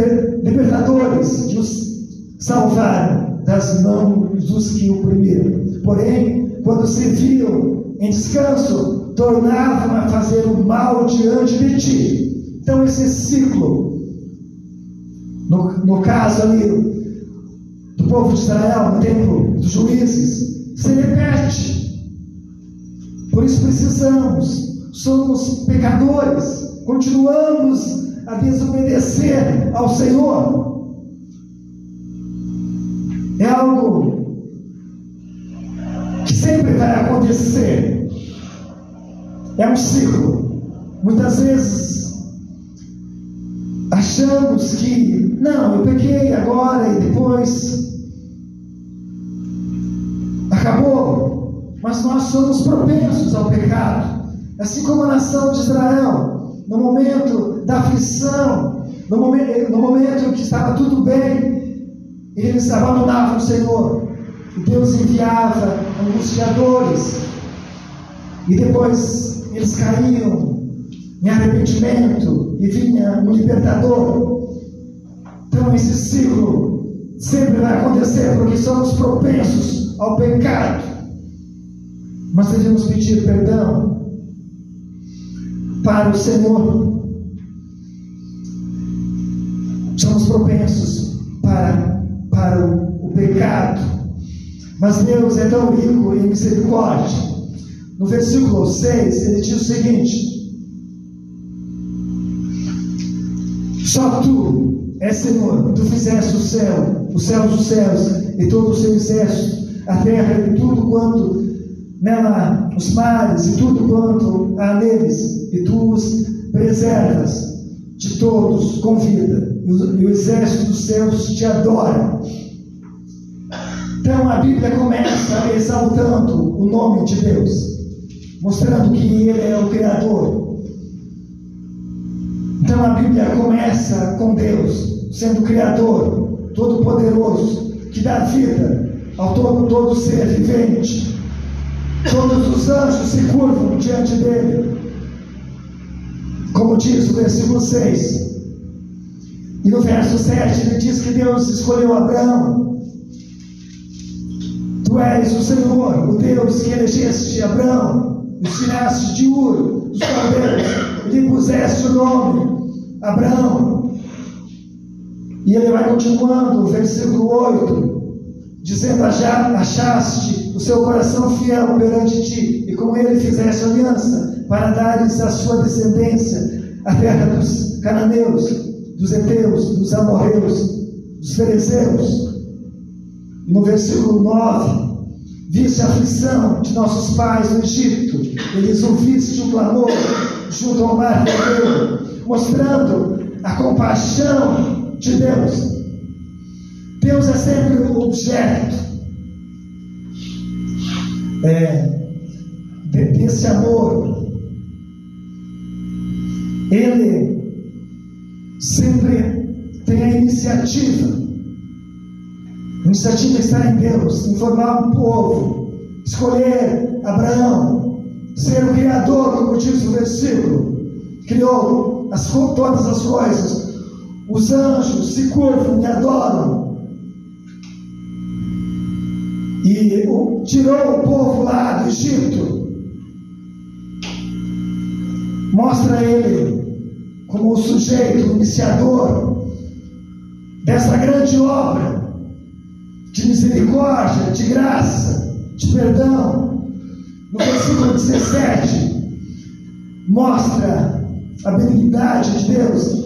libertadores, que os salvaram das mãos dos que oprimiram. Porém, quando se viam em descanso, tornavam a fazer o mal diante de ti. Então esse ciclo, no caso ali do povo de Israel, no tempo dos juízes, se repete. Por isso somos pecadores, continuamos a desobedecer ao Senhor. É algo que sempre vai acontecer. É um ciclo. Muitas vezes achamos que não, eu pequei agora e depois acabou. Mas nós somos propensos ao pecado, assim como a nação de Israel. No momento da aflição, no momento em que estava tudo bem, eles abandonavam o Senhor, e Deus enviava angustiadores, e depois eles caíam em arrependimento e vinha um libertador. Então esse ciclo sempre vai acontecer, porque somos propensos ao pecado. Mas devemos pedir perdão para o Senhor. Somos propensos para o pecado. Mas Deus é tão rico em misericórdia. No versículo 6, ele diz o seguinte: só tu és Senhor, tu fizeste o céu, os céus dos céus, e todo o seu exército, a terra e tudo quanto nela, os mares e tudo quanto há neles, e tu os preservas de todos com vida, e o exército dos céus te adora. Então a Bíblia começa exaltando o nome de Deus, mostrando que Ele é o Criador. Então a Bíblia começa com Deus, sendo Criador, Todo-Poderoso, que dá vida ao todo ser vivente. Todos os anjos se curvam diante dele, como diz o versículo 6. E no verso 7 ele diz que Deus escolheu Abraão. Tu és o Senhor, o Deus que elegeste Abraão, os tiraste de Ur, dos Caldeus, e lhe puseste o nome Abraão. E ele vai continuando, o versículo 8, dizendo: achaste o seu coração fiel perante ti, e com ele fizeste aliança, para dares à sua descendência a terra dos cananeus, dos heteus, dos amorreus, dos ferezeus. E no versículo 9: viste a aflição de nossos pais no Egito, e lhes ouviste o clamor junto ao mar vermelho, mostrando a compaixão de Deus. Deus é sempre o objeto desse amor. Ele sempre tem a iniciativa. A iniciativa está em Deus, em formar um povo, escolher Abraão, ser o Criador, como diz o versículo. Criou todas as coisas. Os anjos se curvam e adoram. E tirou o povo lá do Egito. Mostra ele como o sujeito, o iniciador dessa grande obra de misericórdia, de graça, de perdão. No versículo 17 mostra a benignidade de Deus.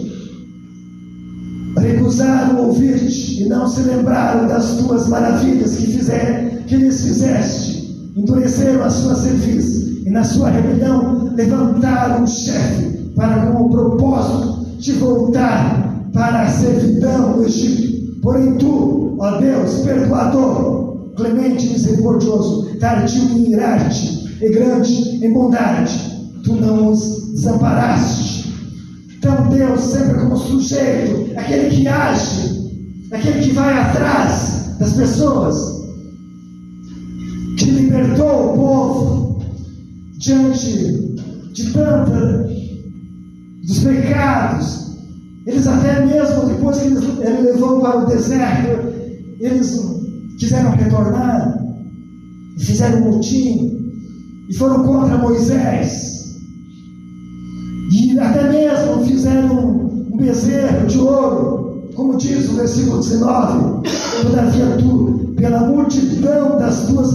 Recusaram ouvir-te e não se lembraram das tuas maravilhas que lhes fizeste. Endureceram a sua cerviz e na sua rebelião levantaram um chefe para com o propósito de voltar para a servidão do Egito. Porém tu, ó Deus, perdoador, clemente e misericordioso, tardio em irar-te e grande em bondade, tu não os desamparaste. Então Deus sempre como sujeito, aquele que age, aquele que vai atrás das pessoas, que libertou o povo diante de dos pecados. Eles até mesmo depois que ele levou para o deserto, eles quiseram retornar e fizeram um motim e foram contra Moisés. E até mesmo fizeram um bezerro de ouro, como diz o versículo 19: todavia tu, pela multidão das tuas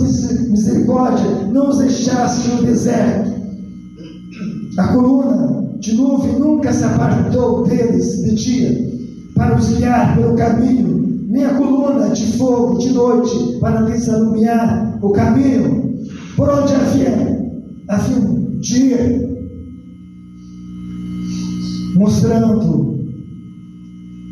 misericórdias, não os deixaste no deserto. A coluna de nuvem nunca se apartou deles de dia, para os guiar pelo caminho, nem a coluna de fogo de noite, para lhes alumiar o caminho, por onde havia a fim de ir. Mostrando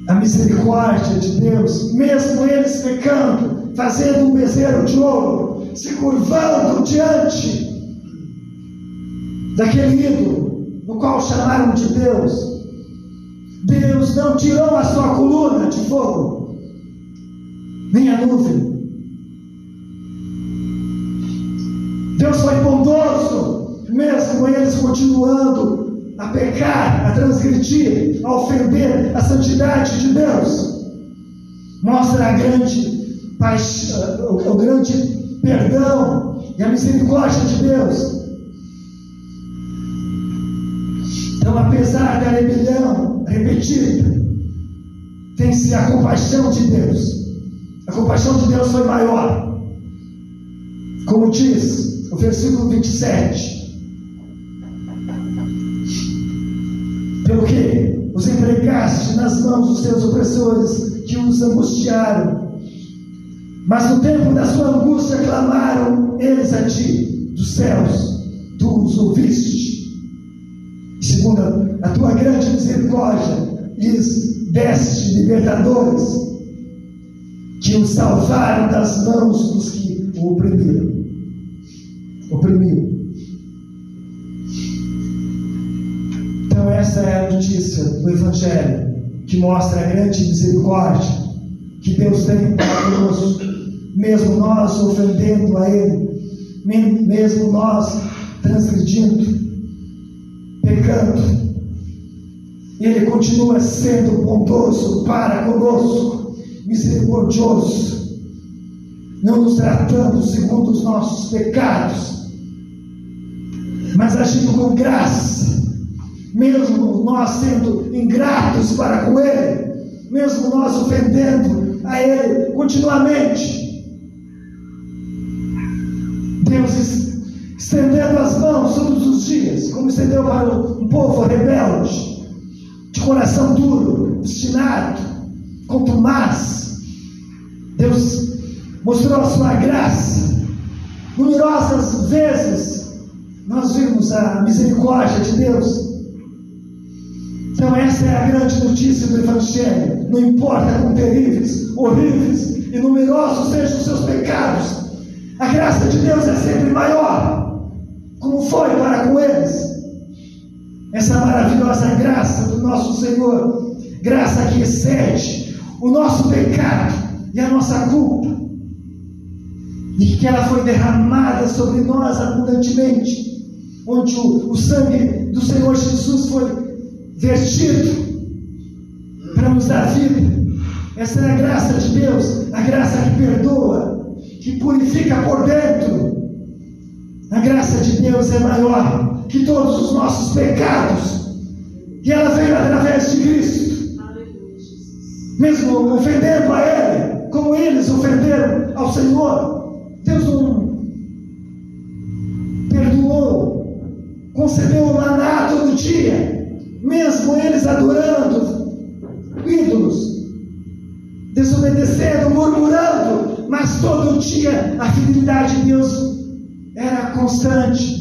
a misericórdia de Deus, mesmo eles pecando, fazendo um bezerro de ouro, se curvando diante daquele ídolo, no qual chamaram de Deus. Deus não tirou a sua coluna de fogo, nem a nuvem. Deus foi bondoso, mesmo eles continuando a pecar, a transgredir, a ofender a santidade de Deus. Mostra a grande paixão, o grande perdão e a misericórdia de Deus. Então, apesar da rebelião repetida, tem-se a compaixão de Deus. A compaixão de Deus foi maior. Como diz o versículo 27. Pelo que os entregaste nas mãos dos teus opressores, que os angustiaram. Mas no tempo da sua angústia clamaram eles a ti, dos céus, tu os ouviste. E segundo a tua grande misericórdia, lhes deste libertadores, que os salvaram das mãos dos que o oprimiram. Então essa é a notícia do Evangelho, que mostra a grande misericórdia que Deus tem para conosco, mesmo nós ofendendo a Ele, mesmo nós transgredindo, pecando. Ele continua sendo bondoso para conosco, misericordioso, não nos tratando segundo os nossos pecados, mas agindo com graça, mesmo nós sendo ingratos para com Ele, mesmo nós ofendendo a Ele continuamente. Deus estendendo as mãos todos os dias, como estendeu para um povo rebelde, de coração duro, obstinado, contumaz. Deus mostrou a sua graça. Numerosas vezes nós vimos a misericórdia de Deus. Então essa é a grande notícia do Evangelho. Não importa quão terríveis, horríveis e numerosos sejam os seus pecados, a graça de Deus é sempre maior, como foi para com eles. Essa maravilhosa graça do nosso Senhor, graça que excede o nosso pecado e a nossa culpa, e que ela foi derramada sobre nós abundantemente, onde o sangue do Senhor Jesus foi vertido para nos dar vida. Essa é a graça de Deus, a graça que perdoa, que purifica por dentro. A graça de Deus é maior que todos os nossos pecados, e ela veio através de Cristo. Mesmo ofendendo a Ele, como eles ofenderam ao Senhor, Deus não perdoou, concedeu o maná todo dia, mesmo eles adorando ídolos, desobedecendo, murmurando, mas todo dia a fidelidade de Deus era constante.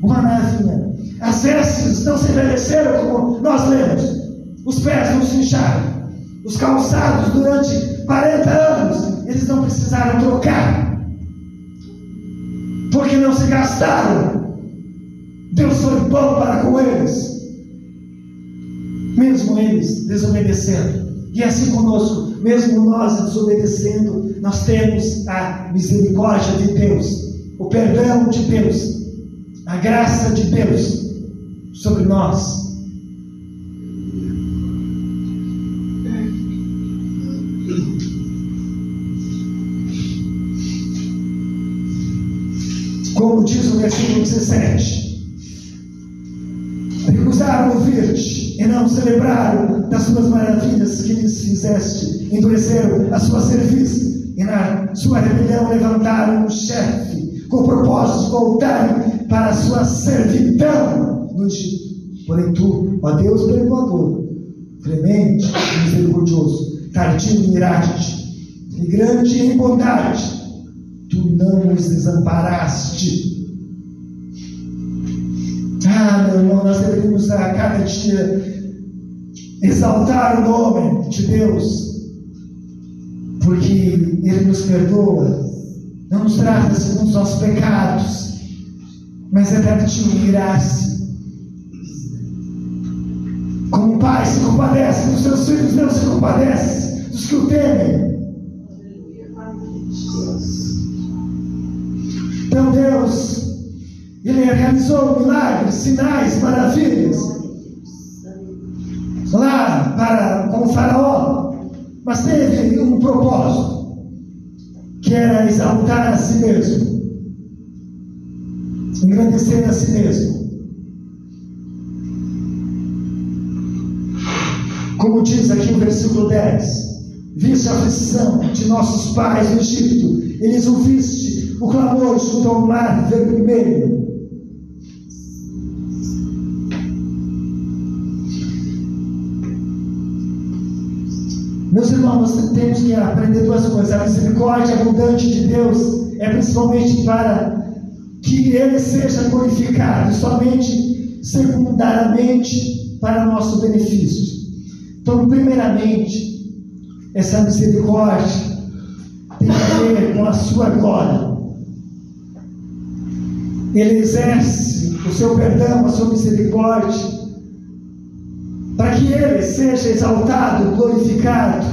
O maná vinha. As vestes não se envelheceram, como nós lemos. Os pés não se incharam. Os calçados, durante 40 anos, eles não precisaram trocar, porque não se gastaram. Deus foi bom para com eles, mesmo eles desobedecendo. E assim conosco, mesmo nós desobedecendo, nós temos a misericórdia de Deus, o perdão de Deus, a graça de Deus sobre nós. Como diz o versículo 17: recusaram ouvir-te e não se lembraram das suas maravilhas que lhes fizeste, endureceram a sua cerviz e na sua rebelião levantaram um chefe, com o propósito de voltarem para a sua servidão no Egito. Porém tu, ó Deus perdoador, clemente e misericordioso, tardio em irar-te e grande em bondade, tu não os desamparaste. Meu irmão, nós deveríamos a cada dia exaltar o nome de Deus, porque Ele nos perdoa, não nos trata segundo os nossos pecados, mas é tardio em irar-se. Como um pai se compadece dos seus filhos, Deus se compadece dos que o temem. Então Deus, Ele realizou milagres, sinais, maravilhas lá com o faraó, mas teve um propósito, que era exaltar a si mesmo, engrandecer a si mesmo. Como diz aqui o versículo 10: viste a aflição de nossos pais no Egito, eles ouviste o clamor junto ao mar vermelho. Meus irmãos, nós temos que aprender duas coisas. A misericórdia abundante de Deus é principalmente para que Ele seja glorificado, somente secundariamente para nosso benefício. Então, primeiramente, essa misericórdia tem a ver com a sua glória. Ele exerce o seu perdão, a sua misericórdia, para que Ele seja exaltado, glorificado.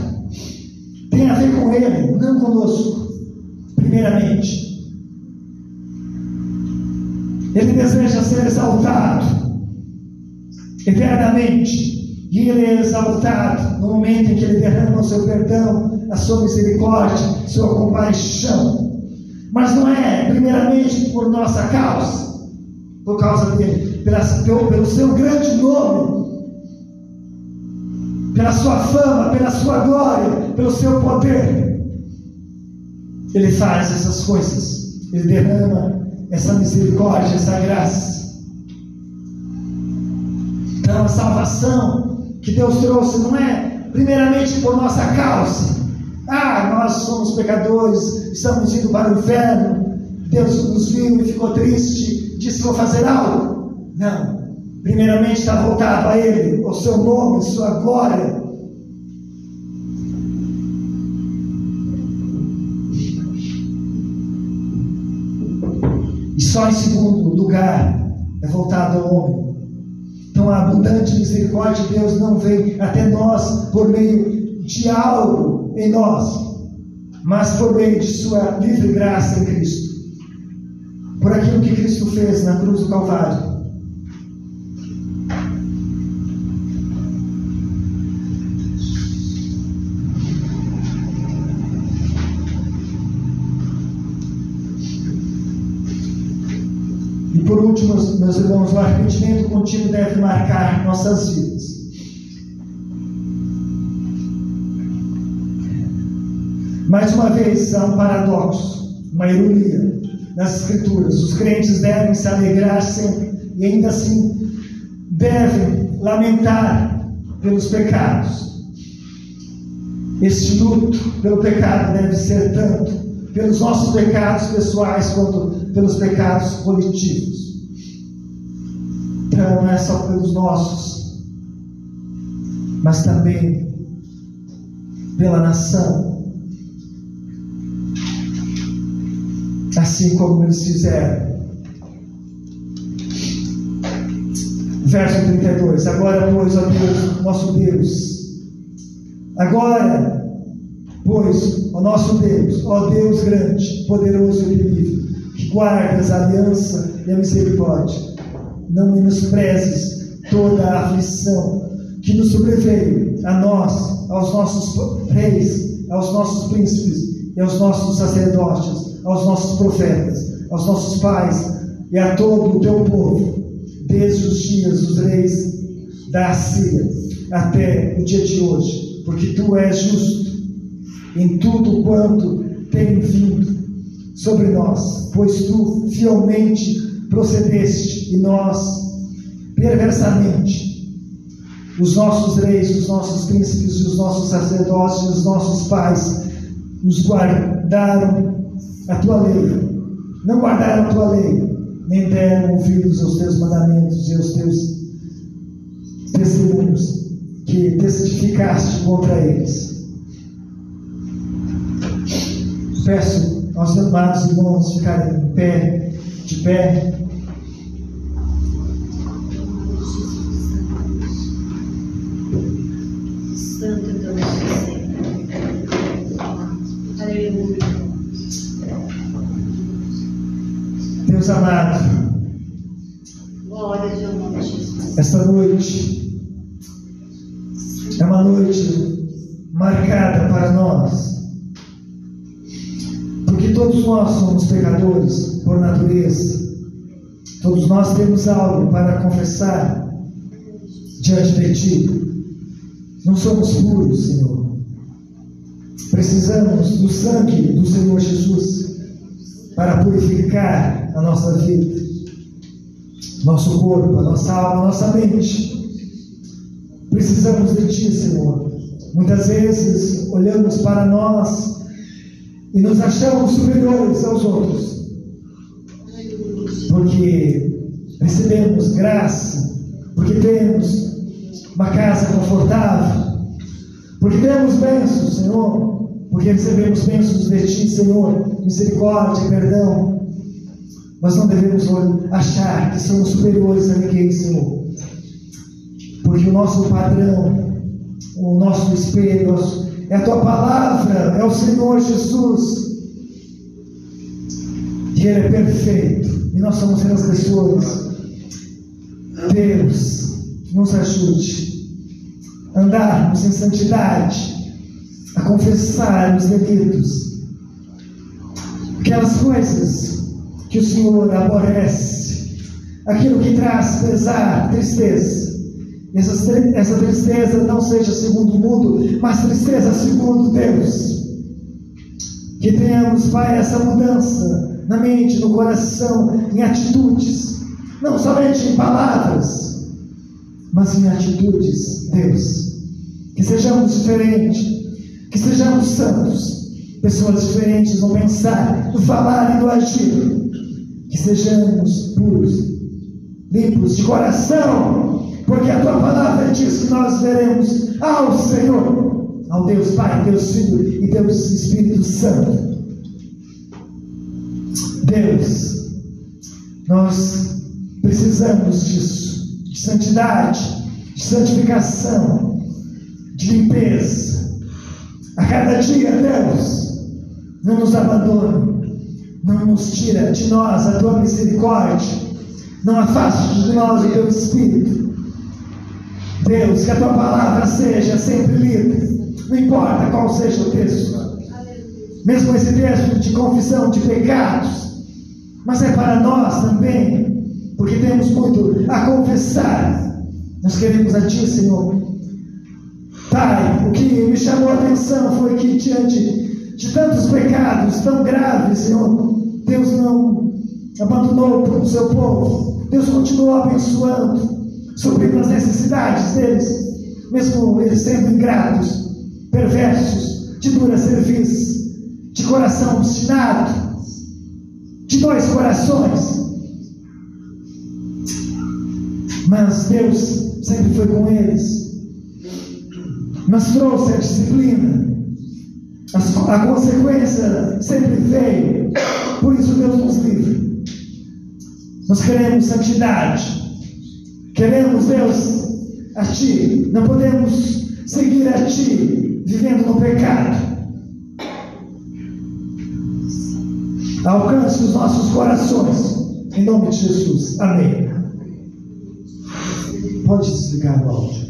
Tem a ver com Ele, não conosco, primeiramente. Ele deseja ser exaltado eternamente, e Ele é exaltado no momento em que Ele derrama o seu perdão, a sua misericórdia, sua compaixão. Mas não é primeiramente por nossa causa, por causa dele, pelo seu grande nome, pela sua fama, pela sua glória, pelo seu poder. Ele faz essas coisas, Ele derrama essa misericórdia, essa graça. Então a salvação que Deus trouxe não é primeiramente por nossa causa. Nós somos pecadores, estamos indo para o inferno, Deus nos viu e ficou triste, disse: vou fazer algo. Não. Primeiramente está voltado a Ele, ao seu nome, sua glória. E só em segundo lugar é voltado ao homem. Então a abundante misericórdia de Deus não vem até nós por meio de algo em nós, mas por meio de sua livre graça em Cristo, por aquilo que Cristo fez na cruz do Calvário. E por último, meus irmãos, o arrependimento contínuo deve marcar nossas vidas. Mais uma vez, há um paradoxo, uma ironia nas Escrituras. Os crentes devem se alegrar sempre e ainda assim devem lamentar pelos pecados. Este luto pelo pecado deve ser tanto pelos nossos pecados pessoais quanto pelos pecados coletivos. Então não é só pelos nossos, mas também pela nação, assim como eles fizeram. Verso 32: agora, pois, ó Deus, nosso Deus, agora, pois, ó nosso Deus, ó Deus grande, poderoso e temível, que guardas a aliança e a misericórdia, não menosprezes toda a aflição que nos sobreveio a nós, aos nossos reis, aos nossos príncipes e aos nossos sacerdotes, aos nossos profetas, aos nossos pais e a todo o teu povo, desde os dias dos reis da Assíria até o dia de hoje, porque tu és justo em tudo quanto tem vindo sobre nós, pois tu fielmente procedeste e nós perversamente. Os nossos reis, os nossos príncipes, os nossos sacerdotes, os nossos pais nos guardaram a tua lei, não guardaram a tua lei, nem deram ouvidos aos teus mandamentos e aos teus testemunhos que testificaste contra eles. Peço aos amados irmãos ficarem em pé, de pé.
Santo Deus, aleluia.
Deus amado, Esta noite é uma noite marcada para nós, porque todos nós somos pecadores por natureza. Todos nós temos algo para confessar diante de Ti. Não somos puros, Senhor. Precisamos do sangue do Senhor Jesus para purificar a nossa vida, nosso corpo, a nossa alma, a nossa mente. Precisamos de Ti, Senhor. Muitas vezes olhamos para nós e nos achamos superiores aos outros, porque recebemos graça, porque temos uma casa confortável, porque temos bênçãos, Senhor, porque recebemos bênçãos de Ti, Senhor, misericórdia e perdão. Mas não devemos achar que somos superiores a ninguém, Senhor, porque o nosso padrão, o nosso espelho é a Tua palavra, é o Senhor Jesus, e Ele é perfeito, e nós somos transgressores. Deus, nos ajude a andarmos em santidade, a confessar os delitos, aquelas coisas que o Senhor aborrece, aquilo que traz pesar, tristeza. Essa tristeza não seja segundo o mundo, mas tristeza segundo Deus. Que tenhamos, Pai, essa mudança na mente, no coração, em atitudes, não somente em palavras, mas em atitudes, Deus. Que sejamos diferentes, que sejamos santos, pessoas diferentes no pensar, no falar e no agir. Que sejamos puros, limpos de coração, porque a Tua palavra diz que nós veremos ao Senhor, ao Deus Pai, Deus Filho e Deus Espírito Santo. Deus, nós precisamos disso, de santidade, de santificação, de limpeza. A cada dia, Deus, não nos abandone, não nos tira de nós a Tua misericórdia, não afaste de nós o Teu Espírito. Deus, que a Tua palavra seja sempre lida, não importa qual seja o texto, mesmo esse texto de confissão de pecados, mas é para nós também, porque temos muito a confessar. Nós queremos a Ti, Senhor. Pai, o que me chamou a atenção foi que diante de tantos pecados tão graves, Senhor, Deus não abandonou o Seu povo. Deus continuou abençoando, suprindo as necessidades deles, mesmo eles sendo ingratos, perversos, de dura serviço, de coração obstinado, de dois corações. Mas Deus sempre foi com eles, mas trouxe a disciplina, a consequência sempre veio. Por isso Deus nos livra. Nós queremos santidade, queremos, Deus, a Ti. Não podemos seguir a Ti vivendo no pecado. Alcance os nossos corações, em nome de Jesus. Amém. Pode desligar o áudio.